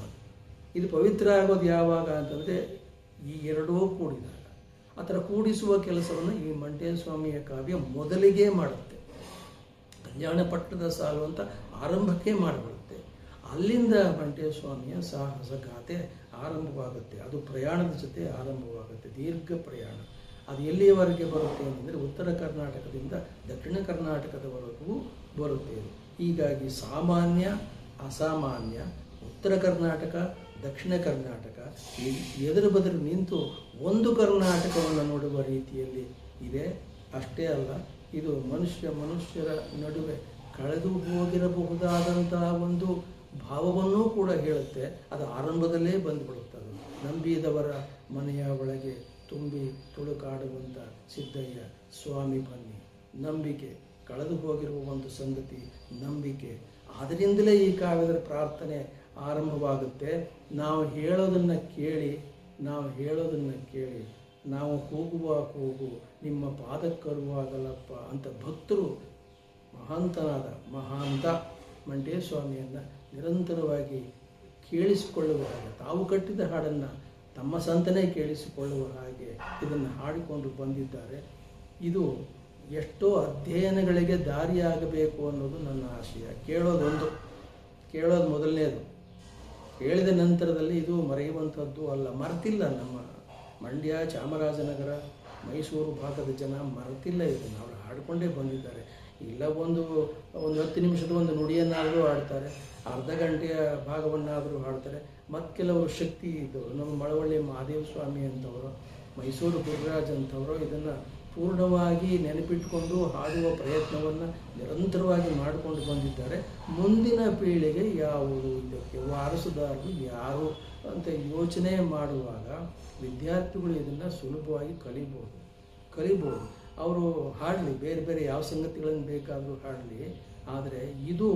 ಇದು ಪವಿತ್ರ ಆಗೋದು ಯಾವಾಗ ಅಂತಂದರೆ ಈ ಎರಡೂ ಕೂಡಿದಾಗ. ಆ ಥರ ಕೂಡಿಸುವ ಕೆಲಸವನ್ನು ಈ ಮಂಟೇಸ್ವಾಮಿಯ ಕಾವ್ಯ ಮೊದಲಿಗೆ ಮಾಡುತ್ತೆ. ಕಲ್ಯಾಣ ಪಟ್ಟಣದ ಸಾಲು ಅಂತ ಆರಂಭಕ್ಕೆ ಮಾಡಿಬಿಡುತ್ತೆ. ಅಲ್ಲಿಂದ ಮಂಟೇಸ್ವಾಮಿಯ ಸಾಹಸ ಗಾಥೆ ಆರಂಭವಾಗುತ್ತೆ. ಅದು ಪ್ರಯಾಣದ ಜೊತೆ ಆರಂಭವಾಗುತ್ತೆ, ದೀರ್ಘ ಪ್ರಯಾಣ. ಅದು ಎಲ್ಲಿಯವರೆಗೆ ಬರುತ್ತೆ ಅಂತಂದರೆ ಉತ್ತರ ಕರ್ನಾಟಕದಿಂದ ದಕ್ಷಿಣ ಕರ್ನಾಟಕದವರೆಗೂ ಬರುತ್ತೆ. ಹೀಗಾಗಿ ಸಾಮಾನ್ಯ, ಅಸಾಮಾನ್ಯ, ಉತ್ತರ ಕರ್ನಾಟಕ, ದಕ್ಷಿಣ ಕರ್ನಾಟಕ ಎದುರು ಬದುರು ನಿಂತು ಒಂದು ಕರ್ನಾಟಕವನ್ನು ನೋಡುವ ರೀತಿಯಲ್ಲಿ ಇದೆ. ಅಷ್ಟೇ ಅಲ್ಲ, ಇದು ಮನುಷ್ಯರ ನಡುವೆ ಕಳೆದು ಹೋಗಿರಬಹುದಾದಂತಹ ಒಂದು ಭಾವವನ್ನೂ ಕೂಡ ಹೇಳುತ್ತೆ. ಅದು ಆರಂಭದಲ್ಲೇ ಬಂದುಬಿಡುತ್ತದೆ. ನಂಬಿದವರ ಮನೆಯ ಒಳಗೆ ತುಂಬಿ ತುಳುಕಾಡುವಂಥ ಸಿದ್ದಯ್ಯ ಸ್ವಾಮಿ ಬನ್ನಿ. ನಂಬಿಕೆ, ಕಳೆದು ಹೋಗಿರುವ ಒಂದು ಸಂಗತಿ ನಂಬಿಕೆ. ಅದರಿಂದಲೇ ಈ ಕಾವ್ಯದ ಪ್ರಾರ್ಥನೆ ಆರಂಭವಾಗುತ್ತೆ. ನಾವು ಹೇಳೋದನ್ನು ಕೇಳಿ, ನಾವು ಕೂಗುವ ಕೂಗು ನಿಮ್ಮ ಪಾದಕ್ಕರುವಾಗಲಪ್ಪ ಅಂತ ಭಕ್ತರು ಮಹಾಂತ ಮಂಟೇಸ್ವಾಮಿಯನ್ನು ನಿರಂತರವಾಗಿ ಕೇಳಿಸಿಕೊಳ್ಳುವ ಹಾಗೆ, ತಾವು ಕಟ್ಟಿದ ಹಾಡನ್ನು ತಮ್ಮ ಸಂತನೇ ಕೇಳಿಸಿಕೊಳ್ಳುವ ಹಾಗೆ ಇದನ್ನು ಹಾಡಿಕೊಂಡು ಬಂದಿದ್ದಾರೆ. ಇದು ಎಷ್ಟೋ ಅಧ್ಯಯನಗಳಿಗೆ ದಾರಿಯಾಗಬೇಕು ಅನ್ನೋದು ನನ್ನ ಆಶಯ. ಕೇಳೋದು ಮೊದಲನೇದು. ಕೇಳಿದ ನಂತರದಲ್ಲಿ ಇದು ಮರೆಯುವಂಥದ್ದು ಅಲ್ಲ. ಮರೆತಿಲ್ಲ. ನಮ್ಮ ಮಂಡ್ಯ, ಚಾಮರಾಜನಗರ, ಮೈಸೂರು ಭಾಗದ ಜನ ಮರೆತಿಲ್ಲ. ಇದನ್ನು ಅವರು ಹಾಡಿಕೊಂಡೇ ಬಂದಿದ್ದಾರೆ. ಇಲ್ಲ ಒಂದು 10 ನಿಮಿಷದ ಒಂದು ನುಡಿಯನ್ನಾದರೂ ಹಾಡ್ತಾರೆ, ಅರ್ಧ ಗಂಟೆಯ ಭಾಗವನ್ನಾದರೂ ಹಾಡ್ತಾರೆ. ಮತ್ತು ಕೆಲವರು ಶಕ್ತಿ ಇದ್ದವರು, ನಮ್ಮ ಮಳವಳ್ಳಿ ಮಹಾದೇವ ಸ್ವಾಮಿ ಅಂತವರು, ಮೈಸೂರು ಗುರುರಾಜ್ ಅಂತವರು ಇದನ್ನು ಪೂರ್ಣವಾಗಿ ನೆನಪಿಟ್ಕೊಂಡು ಹಾಡುವ ಪ್ರಯತ್ನವನ್ನು ನಿರಂತರವಾಗಿ ಮಾಡಿಕೊಂಡು ಬಂದಿದ್ದಾರೆ. ಮುಂದಿನ ಪೀಳಿಗೆ ಯಾವುದು ಇದಕ್ಕೆ ವಾರಸುದಾರರು ಯಾರು ಅಂತ ಯೋಚನೆ ಮಾಡುವಾಗ ವಿದ್ಯಾರ್ಥಿಗಳು ಇದನ್ನು ಸುಲಭವಾಗಿ ಕಲಿಬೋದು. ಅವರು ಹಾಡಲಿ, ಬೇರೆ ಬೇರೆ ಯಾವ ಸಂಗತಿಗಳನ್ನು ಬೇಕಾದರೂ ಹಾಡಲಿ. ಆದರೆ ಇದು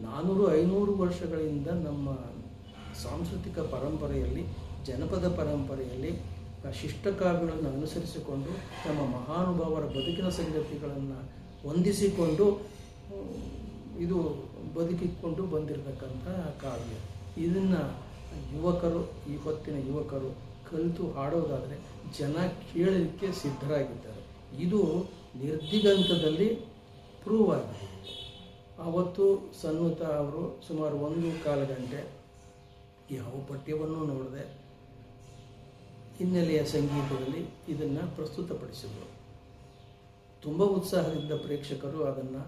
400-500 ವರ್ಷಗಳಿಂದ ನಮ್ಮ ಸಾಂಸ್ಕೃತಿಕ ಪರಂಪರೆಯಲ್ಲಿ, ಜನಪದ ಪರಂಪರೆಯಲ್ಲಿ ಶಿಷ್ಟಕಾವ್ಯಗಳನ್ನು ಅನುಸರಿಸಿಕೊಂಡು ನಮ್ಮ ಮಹಾನುಭಾವರ ಬದುಕಿನ ಸಂಗತಿಗಳನ್ನು ಹೊಂದಿಸಿಕೊಂಡು ಇದು ಬದುಕಿಕೊಂಡು ಬಂದಿರತಕ್ಕಂಥ ಕಾವ್ಯ. ಇದನ್ನು ಯುವಕರು, ಈ ಹೊತ್ತಿನ ಯುವಕರು ಕಲಿತು ಹಾಡೋದಾದರೆ ಜನ ಕೇಳಲಿಕ್ಕೆ ಸಿದ್ಧರಾಗಿದ್ದಾರೆ. ಇದು ನಿರ್ದಿಗಂತದಲ್ಲಿ ಪ್ರೂವ್ ಆಗಿದೆ. ಆವತ್ತು ಸನ್ನುತ ಅವರು ಸುಮಾರು 1 ಗಂಟೆ ಯಾವ ಪಠ್ಯವನ್ನು ನೋಡದೆ ಹಿನ್ನೆಲೆಯ ಸಂಗೀತದಲ್ಲಿ ಇದನ್ನು ಪ್ರಸ್ತುತಪಡಿಸಿದರು. ತುಂಬ ಉತ್ಸಾಹದಿಂದ ಪ್ರೇಕ್ಷಕರು ಅದನ್ನು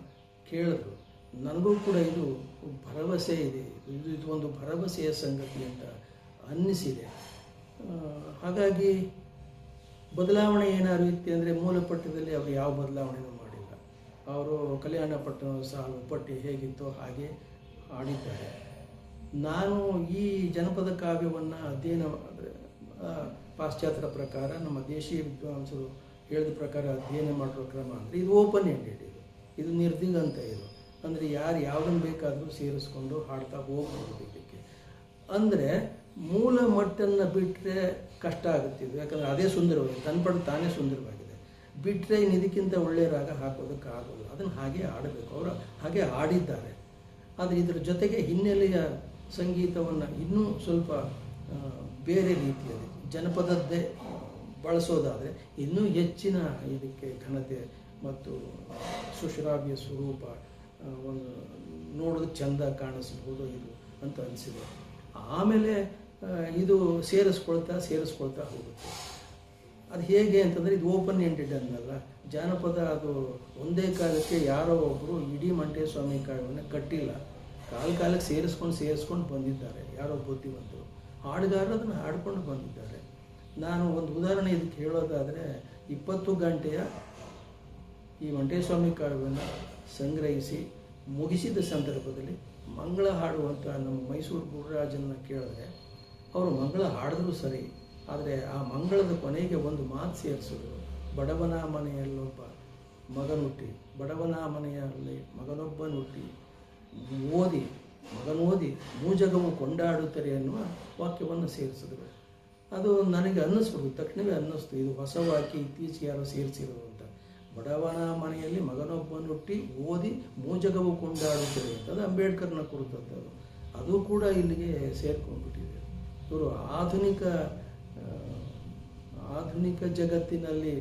ಕೇಳಿದ್ರು. ನನಗೂ ಕೂಡ ಇದು ಭರವಸೆ ಇದೆ, ಇದು ಒಂದು ಭರವಸೆಯ ಸಂಗತಿ ಅಂತ ಅನ್ನಿಸಿದೆ. ಹಾಗಾಗಿ ಬದಲಾವಣೆ ಏನಾದ್ರು ಇತ್ತು ಅಂದರೆ ಮೂಲ ಪಠ್ಯದಲ್ಲಿ ಅವರು ಯಾವ ಬದಲಾವಣೆಯೂ ಮಾಡಿಲ್ಲ. ಅವರು ಕಲ್ಯಾಣ ಪಟ್ಟಣದ ಸಾಲು ಪಠ್ಯ ಹೇಗಿತ್ತೋ ಹಾಗೆ ಹಾಡಿದ್ದಾರೆ. ನಾನು ಈ ಜನಪದ ಕಾವ್ಯವನ್ನು ಅಧ್ಯಯನ ಅಂದರೆ ಪಾಶ್ಚಾತ್ಯರ ಪ್ರಕಾರ, ನಮ್ಮ ದೇಶೀಯ ವಿದ್ವಾಂಸರು ಹೇಳಿದ ಪ್ರಕಾರ ಅಧ್ಯಯನ ಮಾಡುವ ಕ್ರಮ ಅಂದರೆ ಇದು ಓಪನ್ ಎಂಡೆಡ್, ಇದು ನಿರ್ದಿಗಂತ. ಇದು ಅಂದರೆ ಯಾರು ಯಾವುದನ್ನು ಬೇಕಾದರೂ ಸೇರಿಸ್ಕೊಂಡು ಹಾಡ್ತಾ ಹೋಗ್ಬೋದು. ಇದಕ್ಕೆ ಅಂದರೆ ಮೂಲ ಮಟ್ಟನ್ನು ಬಿಟ್ಟರೆ ಕಷ್ಟ ಆಗುತ್ತಿದ್ದು, ಯಾಕಂದರೆ ಅದೇ ಸುಂದರವಾಗಿದೆ, ತನ್ಪಡು ತಾನೇ ಸುಂದರವಾಗಿದೆ. ಬಿಟ್ಟರೆ ಇದಕ್ಕಿಂತ ಒಳ್ಳೆಯ ರಾಗ ಹಾಕೋದಕ್ಕಾಗಲ್ಲ. ಅದನ್ನು ಹಾಗೆ ಆಡಬೇಕು. ಅವರು ಹಾಗೆ ಆಡಿದ್ದಾರೆ. ಆದರೆ ಇದರ ಜೊತೆಗೆ ಹಿನ್ನೆಲೆಯ ಸಂಗೀತವನ್ನು ಇನ್ನೂ ಸ್ವಲ್ಪ ಬೇರೆ ರೀತಿಯಲ್ಲಿ ಜನಪದದ್ದೇ ಬಳಸೋದಾದರೆ ಇನ್ನೂ ಹೆಚ್ಚಿನ ಇದಕ್ಕೆ ಘನತೆ ಮತ್ತು ಸುಶ್ರಾವ್ಯ ಸ್ವರೂಪ ಒಂದು ನೋಡೋದಕ್ಕೆ ಚೆಂದ ಕಾಣಿಸ್ಬೋದು ಇದು ಅಂತ ಅನಿಸಿದೆ. ಆಮೇಲೆ ಇದು ಸೇರಿಸ್ಕೊಳ್ತಾ ಹೋಗುತ್ತೆ. ಅದು ಹೇಗೆ ಅಂತಂದರೆ ಇದು ಓಪನ್ ಎಂಡೆಡ್ ಅನ್ನಲ್ಲ. ಜಾನಪದ ಅದು ಒಂದೇ ಕಾಲಕ್ಕೆ ಯಾರೋ ಒಬ್ಬರು ಇಡೀ ಮಂಟೇಸ್ವಾಮಿ ಕಾವ್ಯವನ್ನು ಕಟ್ಟಿಲ್ಲ. ಕಾಲಕ್ಕೆ ಸೇರಿಸ್ಕೊಂಡು ಬಂದಿದ್ದಾರೆ ಯಾರೋ ಬುದ್ಧಿವಂತರು. ಹಾಡುಗಾರರು ಅದನ್ನು ಹಾಡ್ಕೊಂಡು ಬಂದಿದ್ದಾರೆ. ನಾನು ಒಂದು ಉದಾಹರಣೆ ಇದಕ್ಕೆ ಹೇಳೋದಾದರೆ 20 ಗಂಟೆಯ ಈ ಮಂಟೇಸ್ವಾಮಿ ಕಾವ್ಯವನ್ನು ಸಂಗ್ರಹಿಸಿ ಮುಗಿಸಿದ ಸಂದರ್ಭದಲ್ಲಿ ಮಂಗಳ ಹಾಡುವಂಥ ನಮ್ಮ ಮೈಸೂರು ಗುರುರಾಜನ್ನ ಕೇಳಿದ್ರೆ ಅವರು ಮಂಗಳ ಹಾಡಿದ್ರು ಸರಿ, ಆದರೆ ಆ ಮಂಗಳದ ಕೊನೆಗೆ ಒಂದು ಮಾತು ಸೇರಿಸಿದ್ರು. ಬಡವನ ಮನೆಯಲ್ಲೊಬ್ಬ ಮಗನುಟ್ಟಿ, ಬಡವನ ಮನೆಯಲ್ಲಿ ಮಗನೊಬ್ಬನುಟ್ಟಿ, ಮಗನೋದಿ ಮೂಜಗವು ಕೊಂಡಾಡುತ್ತಾರೆ ಎನ್ನುವ ವಾಕ್ಯವನ್ನು ಸೇರಿಸಿದ್ರು. ಅದು ನನಗೆ ಅನ್ನಿಸ್ಬಿಡ್ತು, ತಕ್ಷಣವೇ ಅನ್ನಿಸ್ತು ಇದು ಹೊಸ ವಾಕ್ಯ ಇತ್ತೀಚೆಗೆ ಯಾರೋ ಸೇರಿಸಿರೋದು ಅಂತ. ಬಡವನ ಮನೆಯಲ್ಲಿ ಮಗನೊಬ್ಬನುಟ್ಟಿ ಓದಿ ಮೂಜಗವು ಕೊಂಡಾಡುತ್ತಾರೆ ಅಂತ, ಅದು ಅಂಬೇಡ್ಕರ್ನ ಕುರಿತದ್ದು. ಅದು ಕೂಡ ಇಲ್ಲಿಗೆ ಸೇರ್ಕೊಂಡ್ಬಿಟ್ಟಿದೆ. ಇವರು ಆಧುನಿಕ ಜಗತ್ತಿನಲ್ಲಿ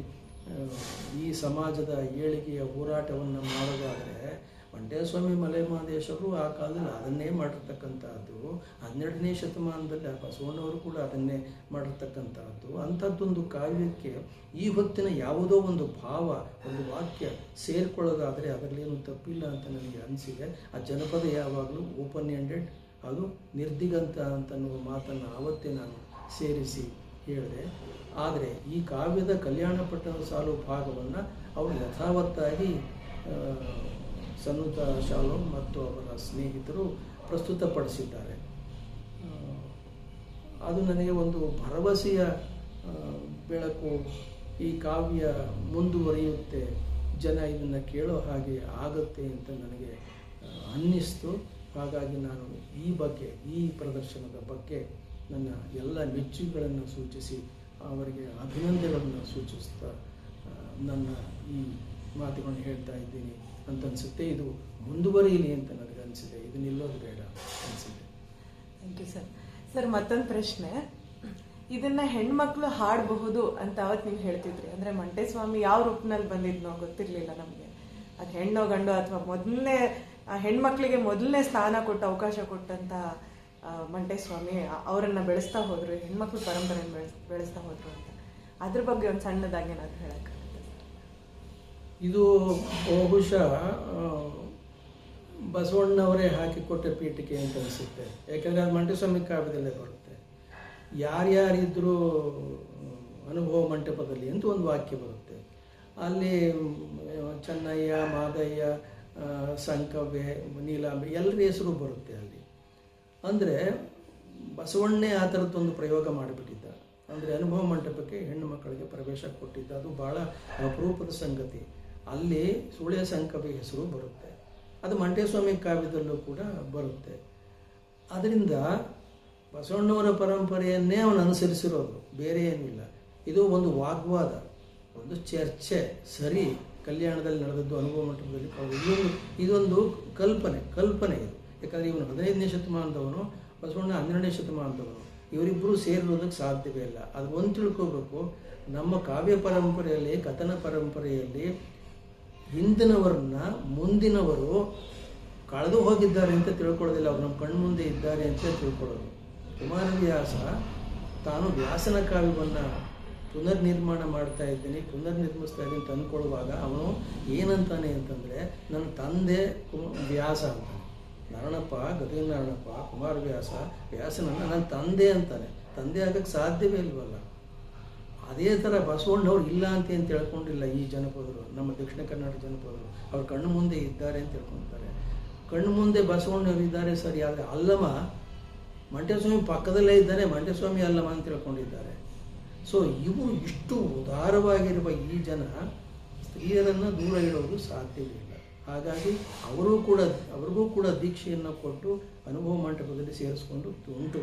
ಈ ಸಮಾಜದ ಏಳಿಗೆಯ ಹೋರಾಟವನ್ನು ಮಾಡೋದಾದರೆ ಮಂಟೇಸ್ವಾಮಿ ಮಲೆಮಹದೇಶರು ಆ ಕಾಲದಲ್ಲಿ ಅದನ್ನೇ ಮಾಡಿರ್ತಕ್ಕಂಥದ್ದು. 12ನೇ ಶತಮಾನದಲ್ಲಿ ಬಸವಣ್ಣವರು ಕೂಡ ಅದನ್ನೇ ಮಾಡಿರ್ತಕ್ಕಂಥದ್ದು. ಅಂಥದ್ದೊಂದು ಕಾವ್ಯಕ್ಕೆ ಈ ಹೊತ್ತಿನ ಯಾವುದೋ ಒಂದು ಭಾವ, ಒಂದು ವಾಕ್ಯ ಸೇರಿಕೊಳ್ಳೋದಾದರೆ ಅದರಲ್ಲೇನು ತಪ್ಪಿಲ್ಲ ಅಂತ ನನಗೆ ಅನಿಸಿದೆ. ಆ ಜನಪದ ಯಾವಾಗಲೂ ಓಪನ್ ಎಂಡೆಡ್, ಅದು ನಿರ್ದಿಗಂತ ಅಂತನ್ನುವ ಮಾತನ್ನು ಆವತ್ತೇ ನಾನು ಸೇರಿಸಿ ಹೇಳಿದೆ. ಆದರೆ ಈ ಕಾವ್ಯದ ಕಲ್ಯಾಣ ಪಟ್ಟಣದ ಸಾಲು ಭಾಗವನ್ನು ಅವರು ಯಥಾವತ್ತಾಗಿ ಸನ್ನುತ ಶಾಲೋಮ್ ಮತ್ತು ಅವರ ಸ್ನೇಹಿತರು ಪ್ರಸ್ತುತಪಡಿಸಿದ್ದಾರೆ. ಅದು ನನಗೆ ಒಂದು ಭರವಸೆಯ ಬೆಳಕು. ಈ ಕಾವ್ಯ ಮುಂದುವರಿಯುತ್ತೆ, ಜನ ಇದನ್ನು ಕೇಳೋ ಹಾಗೆ ಆಗುತ್ತೆ ಅಂತ ನನಗೆ ಅನ್ನಿಸ್ತು. ಹಾಗಾಗಿ ನಾನು ಈ ಪ್ರದರ್ಶನದ ಬಗ್ಗೆ ನನ್ನ ಎಲ್ಲ ಮೆಚ್ಚುಗೆಗಳನ್ನು ಸೂಚಿಸಿ ಅವರಿಗೆ ಅಭಿನಂದನೆಗಳನ್ನು ಸೂಚಿಸ್ತಾ ನನ್ನ ಈ ಮಾತುಗಳನ್ನು ಹೇಳ್ತಾ ಇದ್ದೀನಿ ಅಂತ ಅನಿಸುತ್ತೆ. ಇದು ಮುಂದುವರಿಯಲಿ ಅಂತ ನನಗೆ ಅನಿಸಿದೆ, ಇದು ನಿಲ್ಲೋದು ಬೇಡ ಅನಿಸಿದೆ. Thank you sir. ಸರ್, ಮತ್ತೊಂದು ಪ್ರಶ್ನೆ. ಇದನ್ನ ಹೆಣ್ಮಕ್ಳು ಹಾಡಬಹುದು ಅಂತ ಅವತ್ತು ನೀವು ಹೇಳ್ತಿದ್ರಿ. ಅಂದರೆ ಮಂಟೇಸ್ವಾಮಿ ಯಾವ ರೂಪನಲ್ಲಿ ಬಂದಿದ್ನೋ ಗೊತ್ತಿರಲಿಲ್ಲ ನಮಗೆ. ಅದು ಹೆಣ್ಣೋ ಗಂಡೋ ಅಥವಾ ಮೊದಲನೇ ಹೆಣ್ಮಕ್ಳಿಗೆ ಮೊದಲನೇ ಸ್ಥಾನ ಕೊಟ್ಟು ಅವಕಾಶ ಕೊಟ್ಟಂತ ಮಂಟೇಸ್ವಾಮಿ ಅವರನ್ನು ಬೆಳೆಸ್ತಾ ಹೋದ್ರು, ಹೆಣ್ಮಕ್ಳು ಪರಂಪರೆಯನ್ನು ಬೆಳೆಸ್ತಾ ಹೋದ್ರು ಅಂತ. ಅದ್ರ ಬಗ್ಗೆ ಒಂದು ಸಣ್ಣದಾಗಿ ಏನಾದ್ರು ಹೇಳಕ್ಕೆ? ಇದು ಬಹುಶಃ ಬಸವಣ್ಣವರೇ ಹಾಕಿಕೊಟ್ಟ ಪೀಠಿಕೆ ಅಂತ ಅನಿಸುತ್ತೆ. ಯಾಕೆಂದರೆ ಅದು ಮಂಟೇಸ್ವಾಮಿ ಕಾವ್ಯದಲ್ಲೇ ಬರುತ್ತೆ. ಯಾರ್ಯಾರಿದ್ರೂ ಅನುಭವ ಮಂಟಪದಲ್ಲಿ ಅಂತ ಒಂದು ವಾಕ್ಯ ಬರುತ್ತೆ. ಅಲ್ಲಿ ಚೆನ್ನಯ್ಯ, ಮಾದಯ್ಯ, ಸಂಕವ್ಯ, ನೀಲಾಂಬೆ ಎಲ್ಲರ ಹೆಸರು ಬರುತ್ತೆ ಅಲ್ಲಿ. ಅಂದರೆ ಬಸವಣ್ಣೇ ಆ ಥರದ್ದೊಂದು ಪ್ರಯೋಗ ಮಾಡಿಬಿಟ್ಟಿದ್ದ. ಅಂದರೆ ಅನುಭವ ಮಂಟಪಕ್ಕೆ ಹೆಣ್ಣು ಮಕ್ಕಳಿಗೆ ಪ್ರವೇಶ ಕೊಟ್ಟಿದ್ದ. ಅದು ಭಾಳ ಅಪರೂಪದ ಸಂಗತಿ. ಅಲ್ಲಿ ಸುಳ್ಯ ಸಂಕವ್ಯ ಹೆಸರು ಬರುತ್ತೆ. ಅದು ಮಂಟೇಸ್ವಾಮಿ ಕಾವ್ಯದಲ್ಲೂ ಕೂಡ ಬರುತ್ತೆ. ಅದರಿಂದ ಬಸವಣ್ಣವರ ಪರಂಪರೆಯನ್ನೇ ಅವನು ಅನುಸರಿಸಿರೋದು, ಬೇರೆ ಏನಿಲ್ಲ. ಇದು ಒಂದು ವಾಗ್ವಾದ, ಒಂದು ಚರ್ಚೆ. ಸರಿ, ಕಲ್ಯಾಣದಲ್ಲಿ ನಡೆದದ್ದು ಅನುಭವ ಮಂಟಪದಲ್ಲಿ ಇದೊಂದು ಕಲ್ಪನೆ ಇದು. ಯಾಕಂದರೆ ಇವನು 15ನೇ ಶತಮಾನದವನು, ಬಸವಣ್ಣ 12ನೇ ಶತಮಾನದವನು. ಇವರಿಬ್ಬರು ಸೇರಿರೋದಕ್ಕೆ ಸಾಧ್ಯವೇ ಇಲ್ಲ. ಅದು ಒಂದು ತಿಳ್ಕೋಬೇಕು. ನಮ್ಮ ಕಾವ್ಯ ಪರಂಪರೆಯಲ್ಲಿ, ಕಥನ ಪರಂಪರೆಯಲ್ಲಿ ಹಿಂದಿನವರನ್ನ ಮುಂದಿನವರು ಕಳೆದು ಹೋಗಿದ್ದಾರೆ ಅಂತ ತಿಳ್ಕೊಳ್ಳೋದಿಲ್ಲ, ಅವ್ರು ನಮ್ಮ ಕಣ್ಣು ಮುಂದೆ ಇದ್ದಾರೆ ಅಂತ ತಿಳ್ಕೊಳ್ಳೋದು. ಕುಮಾರವ್ಯಾಸ ತಾನು ವ್ಯಾಸನ ಕಾವ್ಯವನ್ನು ಪುನರ್ನಿರ್ಮಾಣ ಮಾಡ್ತಾ ಇದ್ದೀನಿ, ಪುನರ್ನಿರ್ಮಿಸ್ತಾ ಇದ್ದೀನಿ ಅಂತ ಅಂದ್ಕೊಳ್ಳುವಾಗ ಅವನು ಏನಂತಾನೆ ಅಂತಂದರೆ, ನನ್ನ ತಂದೆ ವ್ಯಾಸ ಅಂತ. ನಾರಾಯಣಪ್ಪ, ಗದಗಿನ ನಾರಾಯಣಪ್ಪ, ವ್ಯಾಸನನ್ನು ನನ್ನ ತಂದೆ ಅಂತಾನೆ. ತಂದೆ ಆಗಕ್ಕೆ ಸಾಧ್ಯವೇ ಇಲ್ವಲ್ಲ. ಅದೇ ಥರ ಬಸವಣ್ಣವ್ರು ಇಲ್ಲ ಅಂತ ಏನು ತಿಳ್ಕೊಂಡಿಲ್ಲ ಈ ಜನಪದರು, ನಮ್ಮ ದಕ್ಷಿಣ ಕನ್ನಡ ಜನಪದರು. ಅವ್ರ ಕಣ್ಣು ಮುಂದೆ ಇದ್ದಾರೆ ಅಂತ ತಿಳ್ಕೊತಾರೆ. ಕಣ್ಣು ಮುಂದೆ ಬಸವಣ್ಣವ್ರು ಇದ್ದಾರೆ ಸರಿ, ಆದರೆ ಅಲ್ಲಮ ಮಂಟೇಸ್ವಾಮಿ ಪಕ್ಕದಲ್ಲೇ ಇದ್ದಾನೆ, ಮಂಟೇಸ್ವಾಮಿ ಅಲ್ಲಮ ಅಂತ ತಿಳ್ಕೊಂಡಿದ್ದಾರೆ. ಸೊ ಇವರು ಇಷ್ಟು ಉದಾರವಾಗಿರುವ ಈ ಜನ ಸ್ತ್ರೀಯರನ್ನು ದೂರ ಇಡೋದು ಸಾಧ್ಯವಿಲ್ಲ. ಹಾಗಾಗಿ ಅವ್ರಿಗೂ ಕೂಡ ದೀಕ್ಷೆಯನ್ನು ಕೊಟ್ಟು ಅನುಭವ ಮಂಟಪದಲ್ಲಿ ಸೇರಿಸ್ಕೊಂಡು ಉಂಟು.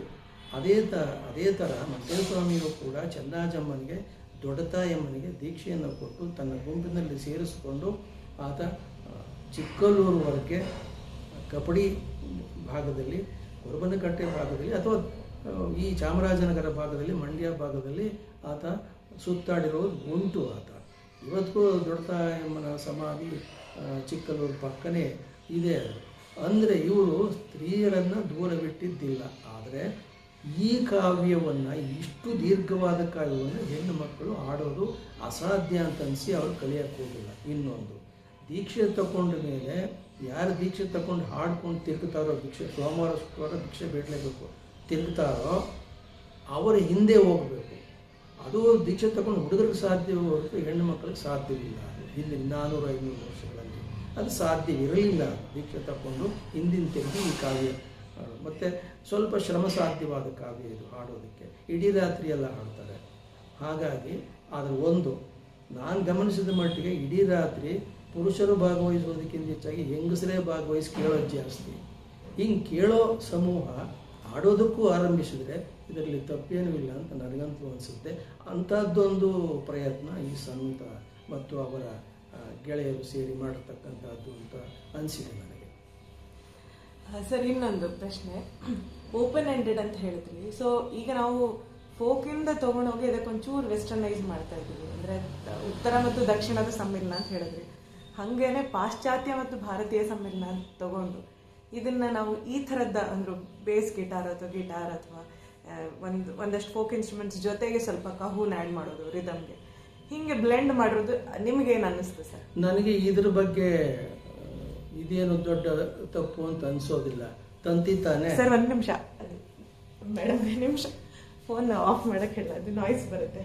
ಅದೇ ಥರ ಮಂಟೇಸ್ವಾಮಿಯು ಕೂಡ ಚೆನ್ನಜಮ್ಮನಿಗೆ, ದೊಡ್ಡತಾಯಮ್ಮನಿಗೆ ದೀಕ್ಷೆಯನ್ನು ಕೊಟ್ಟು ತನ್ನ ಗುಂಪಿನಲ್ಲಿ ಸೇರಿಸಿಕೊಂಡು ಆತ ಚಿಕ್ಕಲ್ಲೂರುವರೆಗೆ ಕಪಡಿ ಭಾಗದಲ್ಲಿ, ಕೊರಬನಕಟ್ಟೆ ಭಾಗದಲ್ಲಿ ಅಥವಾ ಈ ಚಾಮರಾಜನಗರ ಭಾಗದಲ್ಲಿ, ಮಂಡ್ಯ ಭಾಗದಲ್ಲಿ ಆತ ಸುತ್ತಾಡಿರೋದು ಉಂಟು. ಆತ ಇವತ್ತಿಗೂ ದೊಡ್ಡತಾಯಮ್ಮನ ಸಮಾಧಿ ಚಿಕ್ಕಲ್ಲೂರು ಪಕ್ಕನೇ ಇದೆ. ಅಂದರೆ ಇವರು ಸ್ತ್ರೀಯರನ್ನು ದೂರವಿಟ್ಟಿದ್ದಿಲ್ಲ. ಆದರೆ ಈ ಕಾವ್ಯವನ್ನು, ಇಷ್ಟು ದೀರ್ಘವಾದ ಕಾವ್ಯವನ್ನು ಹೆಣ್ಣು ಮಕ್ಕಳು ಆಡೋದು ಅಸಾಧ್ಯ ಅಂತ ಅನಿಸಿ ಅವರು ಕಲಿಯೋಕ್ಕೆ ಹೋಗಿಲ್ಲ. ಇನ್ನೊಂದು, ದೀಕ್ಷೆ ತಗೊಂಡ ಮೇಲೆ ಯಾರು ದೀಕ್ಷೆ ತಗೊಂಡು ಹಾಡ್ಕೊಂಡು ತಿರುಗ್ತಾರೋ, ಸೋಮವಾರ ಶುಕ್ರವಾರ ಭಿಕ್ಷೆ ಬೇಡಲೇಬೇಕು ತಿರುಗ್ತಾರೋ, ಅವರ ಹಿಂದೆ ಹೋಗಬೇಕು. ಅದು ದೀಕ್ಷೆ ತಗೊಂಡು ಹುಡುಗರಿಗೆ ಸಾಧ್ಯವೇ ಹೊರತು ಹೆಣ್ಣು ಮಕ್ಕಳಿಗೆ ಸಾಧ್ಯವಿಲ್ಲ. ಹಿಂದಿನ 400-500 ವರ್ಷಗಳಲ್ಲಿ ಅದು ಸಾಧ್ಯವಿರಲಿಲ್ಲ. ದೀಕ್ಷೆ ತಗೊಂಡು ಹಿಂದಿನ ತೆಗೆದು ಈ ಕಾವ್ಯ ಮತ್ತು ಸ್ವಲ್ಪ ಶ್ರಮ ಸಾಧ್ಯವಾದ ಕಾವ್ಯ ಇದು ಹಾಡೋದಕ್ಕೆ. ಇಡೀ ರಾತ್ರಿ ಎಲ್ಲ ಹಾಡ್ತಾರೆ. ಹಾಗಾಗಿ ಅದರ ಒಂದು ನಾನು ಗಮನಿಸಿದ ಮಟ್ಟಿಗೆ ಇಡೀ ರಾತ್ರಿ ಪುರುಷರು ಭಾಗವಹಿಸೋದಕ್ಕಿಂತ ಹೆಚ್ಚಾಗಿ ಹೆಂಗಸರೇ ಭಾಗವಹಿಸಿ ಕೇಳೋದು ಜಾಸ್ತಿ. ಹಿಂಗೆ ಕೇಳೋ ಸಮೂಹ ಹಾಡೋದಕ್ಕೂ ಆರಂಭಿಸಿದರೆ ಇದರಲ್ಲಿ ತಪ್ಪೇನೂ ಇಲ್ಲ ಅಂತ ನನಗಂತೂ ಅನಿಸುತ್ತೆ. ಅಂಥದ್ದೊಂದು ಪ್ರಯತ್ನ ಈ ಸಂತ ಮತ್ತು ಅವರ ಗೆಳೆಯರು ಸೇರಿ ಮಾಡಿರ್ತಕ್ಕಂಥದ್ದು ಅಂತ ಅನಿಸಿದೆ ನನಗೆ. ಸರ್, ಇನ್ನೊಂದು ಪ್ರಶ್ನೆ, ಓಪನ್ ಎಂಡೆಡ್ ಅಂತ ಹೇಳಿದ್ರಿ. ಸೊ ಈಗ ನಾವು ಫೋಕಿಂದ ತೊಗೊಂಡೋಗಿ ಅದಕ್ಕೊಂಚೂರು ವೆಸ್ಟರ್ನೈಸ್ ಮಾಡ್ತಾ ಇದ್ದೀವಿ. ಅಂದರೆ ಉತ್ತರ ಮತ್ತು ದಕ್ಷಿಣದ ಸಮ್ಮಿಲನ ಅಂತ ಹೇಳಿದ್ರಿ. ಹಾಗೇನೆ ಪಾಶ್ಚಾತ್ಯ ಮತ್ತು ಭಾರತೀಯ ಸಮ್ಮಿಲನ ಅಂತ ತಗೊಂಡು ಇದನ್ನು ನಾವು ಈ ಥರದ ಅಂದ್ರೆ ಬೇಸ್ ಗಿಟಾರ್ ಅಥವಾ ಒಂದಷ್ಟು ಫೋಕ್ ಇನ್ಸ್ಟ್ರೂಮೆಂಟ್ಸ್ ಜೊತೆಗೆ ಸ್ವಲ್ಪ ಕಹೂನ್ ಆ್ಯಡ್ ಮಾಡೋದು ರಿದಮ್ಗೆ, ಹೀಗೆ ಬ್ಲೆಂಡ್ ಮಾಡಿರೋದು ನಿಮಗೇನು ಅನ್ನಿಸ್ತು ಸರ್? ನನಗೆ ಇದ್ರ ಬಗ್ಗೆ ಇದೇನು ದೊಡ್ಡ ತಪ್ಪು ಅಂತ ಅನಿಸೋದಿಲ್ಲ. ತಂತಿ ತಾನೇ ಸರ್, ಒಂದು ನಿಮಿಷ ಮೇಡಮ್, ಒಂದು ನಿಮಿಷ ಫೋನ್ ಆಫ್ ಮಾಡೋಕ್ಕೆ ಹೇಳ, ಅದು ನಾಯ್ಸ್ ಬರುತ್ತೆ.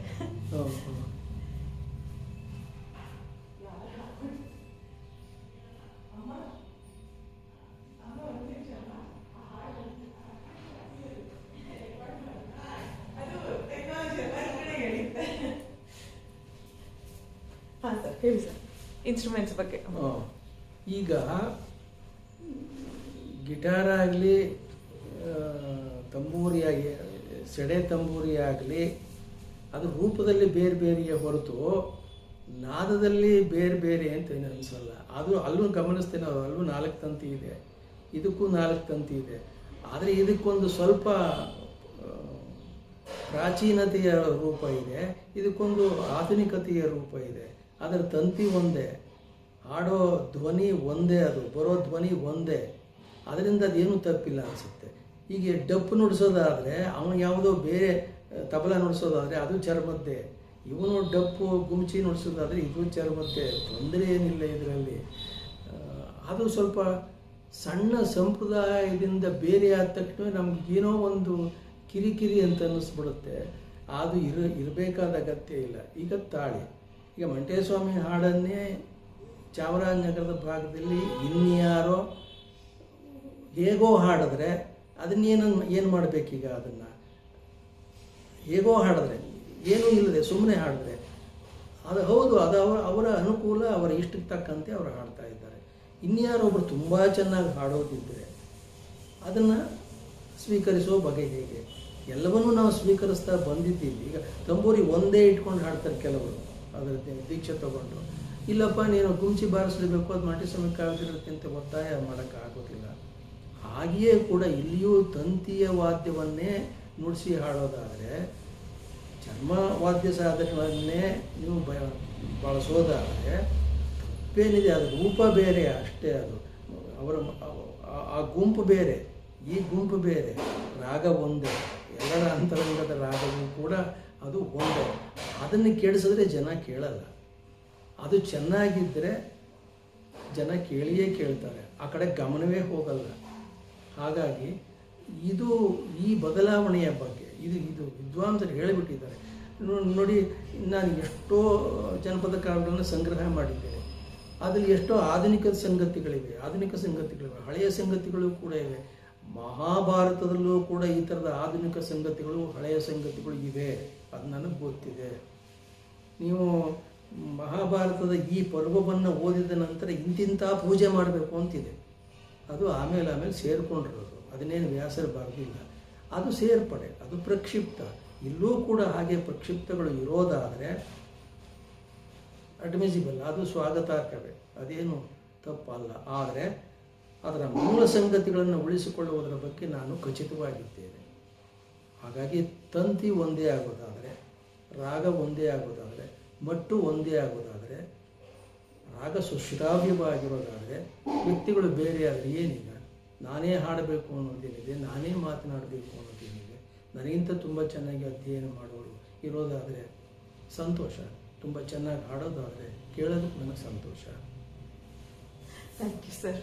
ಹಾಂ ಸರ್, ಹೇಳಿ ಸರ್, ಇನ್ಸ್ಟ್ರೂಮೆಂಟ್ಸ್ ಬಗ್ಗೆ. ಈಗ ಗಿಟಾರ್ ಆಗಲಿ, ತಂಬೂರಿ ಆಗಿ, ಸೆಡೆ ತಂಬೂರಿ ಆಗಲಿ, ಅದು ರೂಪದಲ್ಲಿ ಬೇರೆ ಬೇರೆಯೇ ಹೊರತು ನಾದದಲ್ಲಿ ಬೇರೆ ಬೇರೆ ಅಂತ ಏನು ಅನಿಸಲ್ಲ. ಅದು ಅಲ್ಲೂ ಗಮನಿಸ್ತೇನೆ, ಅಲ್ಲೂ 4 ತಂತಿ ಇದೆ, ಇದಕ್ಕೂ 4 ತಂತಿ ಇದೆ. ಆದರೆ ಇದಕ್ಕೊಂದು ಸ್ವಲ್ಪ ಪ್ರಾಚೀನತೆಯ ರೂಪ ಇದೆ, ಇದಕ್ಕೊಂದು ಆಧುನಿಕತೆಯ ರೂಪ ಇದೆ. ಅದರ ತಂತಿ ಒಂದೇ, ಹಾಡೋ ಧ್ವನಿ ಒಂದೇ, ಅದು ಬರೋ ಧ್ವನಿ ಒಂದೇ. ಅದರಿಂದ ಅದೇನು ತಪ್ಪಿಲ್ಲ ಅನಿಸುತ್ತೆ. ಹೀಗೆ ಡಪ್ಪು ನುಡಿಸೋದಾದರೆ ಅವನು ಯಾವುದೋ ಬೇರೆ ತಬಲ ನುಡಿಸೋದಾದರೆ ಅದು ಚರ್ಮದ್ದೇ, ಇವನು ಡಪ್ಪು ಗುಮ್ಚಿ ನುಡಿಸೋದಾದರೆ ಇದು ಚರ್ಮದ್ದೇ, ತೊಂದರೆ ಏನಿಲ್ಲ ಇದರಲ್ಲಿ. ಅದು ಸ್ವಲ್ಪ ಸಣ್ಣ ಸಂಪ್ರದಾಯದಿಂದ ಬೇರೆ ಆದ ತಕ್ಷಣ ನಮಗೇನೋ ಒಂದು ಕಿರಿಕಿರಿ ಅಂತ ಅನ್ನಿಸ್ಬಿಡುತ್ತೆ. ಅದು ಇರಬೇಕಾದ ಅಗತ್ಯ ಇಲ್ಲ. ಈಗ ತಾಳಿ, ಈಗ ಮಂಟೇಸ್ವಾಮಿ ಹಾಡನ್ನೇ ಚಾಮರಾಜನಗರದ ಭಾಗದಲ್ಲಿ ಇನ್ಯಾರೋ ಹೇಗೋ ಹಾಡಿದ್ರೆ ಏನು ಮಾಡಬೇಕೀಗ? ಅದನ್ನು ಹೇಗೋ ಹಾಡಿದ್ರೆ, ಏನೂ ಇಲ್ಲದೆ ಸುಮ್ಮನೆ ಹಾಡಿದ್ರೆ ಅದು ಹೌದು, ಅದು ಅವರ ಅನುಕೂಲ, ಅವರ ಇಷ್ಟಕ್ಕೆ ತಕ್ಕಂತೆ ಅವರು ಹಾಡ್ತಾ ಇದ್ದಾರೆ. ಇನ್ಯಾರೊಬ್ಬರು ತುಂಬ ಚೆನ್ನಾಗಿ ಹಾಡೋದಿದ್ದರೆ ಅದನ್ನು ಸ್ವೀಕರಿಸೋ ಬಗೆ ಹೇಗೆ? ಎಲ್ಲವನ್ನೂ ನಾವು ಸ್ವೀಕರಿಸ್ತಾ ಬಂದಿದ್ದೀವಿ. ಈಗ ತಂಬೂರಿ ಒಂದೇ ಇಟ್ಕೊಂಡು ಹಾಡ್ತಾರೆ ಕೆಲವರು, ಅದರ ದೀಕ್ಷೆ ತಗೊಂಡು. ಇಲ್ಲಪ್ಪ ನೀನು ಗುಂಚಿ ಬಾರಿಸಲೇಬೇಕು, ಅದು ಮಂಟೇಸ್ವಾಮಿ ಕಾವ್ಯಕ್ಕೆ ಅಂತ ಒತ್ತಾಯ ಮಾಡೋಕ್ಕಾಗೋದಿಲ್ಲ. ಹಾಗೆಯೇ ಕೂಡ ಇಲ್ಲಿಯೂ ತಂತಿಯ ವಾದ್ಯವನ್ನೇ ನುಡಿಸಿ ಹಾಡೋದಾದರೆ, ಚರ್ಮ ವಾದ್ಯ ಸಾಧನಗಳನ್ನೇ ನೀವು ಬಳಸೋದಾದರೆ ತಪ್ಪೇನಿದೆ. ಅದು ರೂಪ ಬೇರೆ ಅಷ್ಟೇ. ಅದು ಅವರ ಆ ಗುಂಪು ಬೇರೆ, ಈ ಗುಂಪು ಬೇರೆ, ರಾಗ ಒಂದೇ, ಎಲ್ಲರ ಅಂತರಂಗದ ರಾಗವೂ ಕೂಡ ಅದು ಒಂದೇ. ಅದನ್ನು ಕೆಡಿಸಿದ್ರೆ ಜನ ಕೇಳಲ್ಲ. ಅದು ಚೆನ್ನಾಗಿದ್ದರೆ ಜನ ಕೇಳಿಯೇ ಕೇಳ್ತಾರೆ, ಆ ಕಡೆ ಗಮನವೇ ಹೋಗಲ್ಲ. ಹಾಗಾಗಿ ಈ ಬದಲಾವಣೆಯ ಬಗ್ಗೆ ಇದು ವಿದ್ವಾಂಸರು ಹೇಳಿಬಿಟ್ಟಿದ್ದಾರೆ. ನೋಡಿ, ನಾನು ಎಷ್ಟೋ ಜನಪದ ಕಾವ್ಯಗಳನ್ನು ಸಂಗ್ರಹ ಮಾಡಿದ್ದೇನೆ. ಅದರಲ್ಲಿ ಎಷ್ಟೋ ಆಧುನಿಕ ಸಂಗತಿಗಳಿವೆ, ಹಳೆಯ ಸಂಗತಿಗಳು ಕೂಡ ಇವೆ. ಮಹಾಭಾರತದಲ್ಲೂ ಕೂಡ ಈ ಥರದ ಆಧುನಿಕ ಸಂಗತಿಗಳು, ಹಳೆಯ ಸಂಗತಿಗಳು ಇವೆ. ಅದು ನನಗೆ ಗೊತ್ತಿದೆ. ನೀವು ಮಹಾಭಾರತದ ಈ ಪರ್ವವನ್ನು ಓದಿದ ನಂತರ ಇಂತಿಂಥ ಪೂಜೆ ಮಾಡಬೇಕು ಅಂತಿದೆ. ಅದು ಆಮೇಲೆ ಸೇರಿಕೊಂಡಿರೋದು, ಅದನ್ನೇನು ವ್ಯಾಸರ ಬರೆದಿಲ್ಲ. ಅದು ಸೇರ್ಪಡೆ, ಅದು ಪ್ರಕ್ಷಿಪ್ತ. ಇಲ್ಲೂ ಕೂಡ ಹಾಗೆ ಪ್ರಕ್ಷಿಪ್ತಗಳು ಇರೋದಾದರೆ ಅಡ್ಮಿಸಿಬಲ್, ಅದು ಸ್ವಾಗತಾರ್ಹವೇ, ಅದೇನು ತಪ್ಪಲ್ಲ. ಆದರೆ ಅದರ ಮೂಲ ಸಂಗತಿಗಳನ್ನು ಉಳಿಸಿಕೊಳ್ಳುವುದರ ಬಗ್ಗೆ ನಾನು ಖಚಿತವಾಗಿದ್ದೇನೆ. ಹಾಗಾಗಿ ತಂತಿ ಒಂದೇ ಆಗೋದಾದರೆ, ರಾಗ ಒಂದೇ ಆಗೋದಾದರೆ, ಮಟ್ಟು ಒಂದೇ ಆಗೋದಾದರೆ, ರಾಗ ಸುಶ್ರಾವ್ಯವಾಗಿರೋದಾದರೆ, ವ್ಯಕ್ತಿಗಳು ಬೇರೆ ಆದರೆ ಏನೀಗ? ನಾನೇ ಹಾಡಬೇಕು ಅನ್ನೋದೇನಿದೆ, ನಾನೇ ಮಾತನಾಡಬೇಕು ಅನ್ನೋದೇನಿದೆ? ನನಗಿಂತ ತುಂಬ ಚೆನ್ನಾಗಿ ಅಧ್ಯಯನ ಮಾಡೋರು ಇರೋದಾದರೆ ಸಂತೋಷ, ತುಂಬ ಚೆನ್ನಾಗಿ ಹಾಡೋದಾದರೆ ಕೇಳೋದಕ್ಕೆ ನನಗೆ ಸಂತೋಷ. Thank you sir.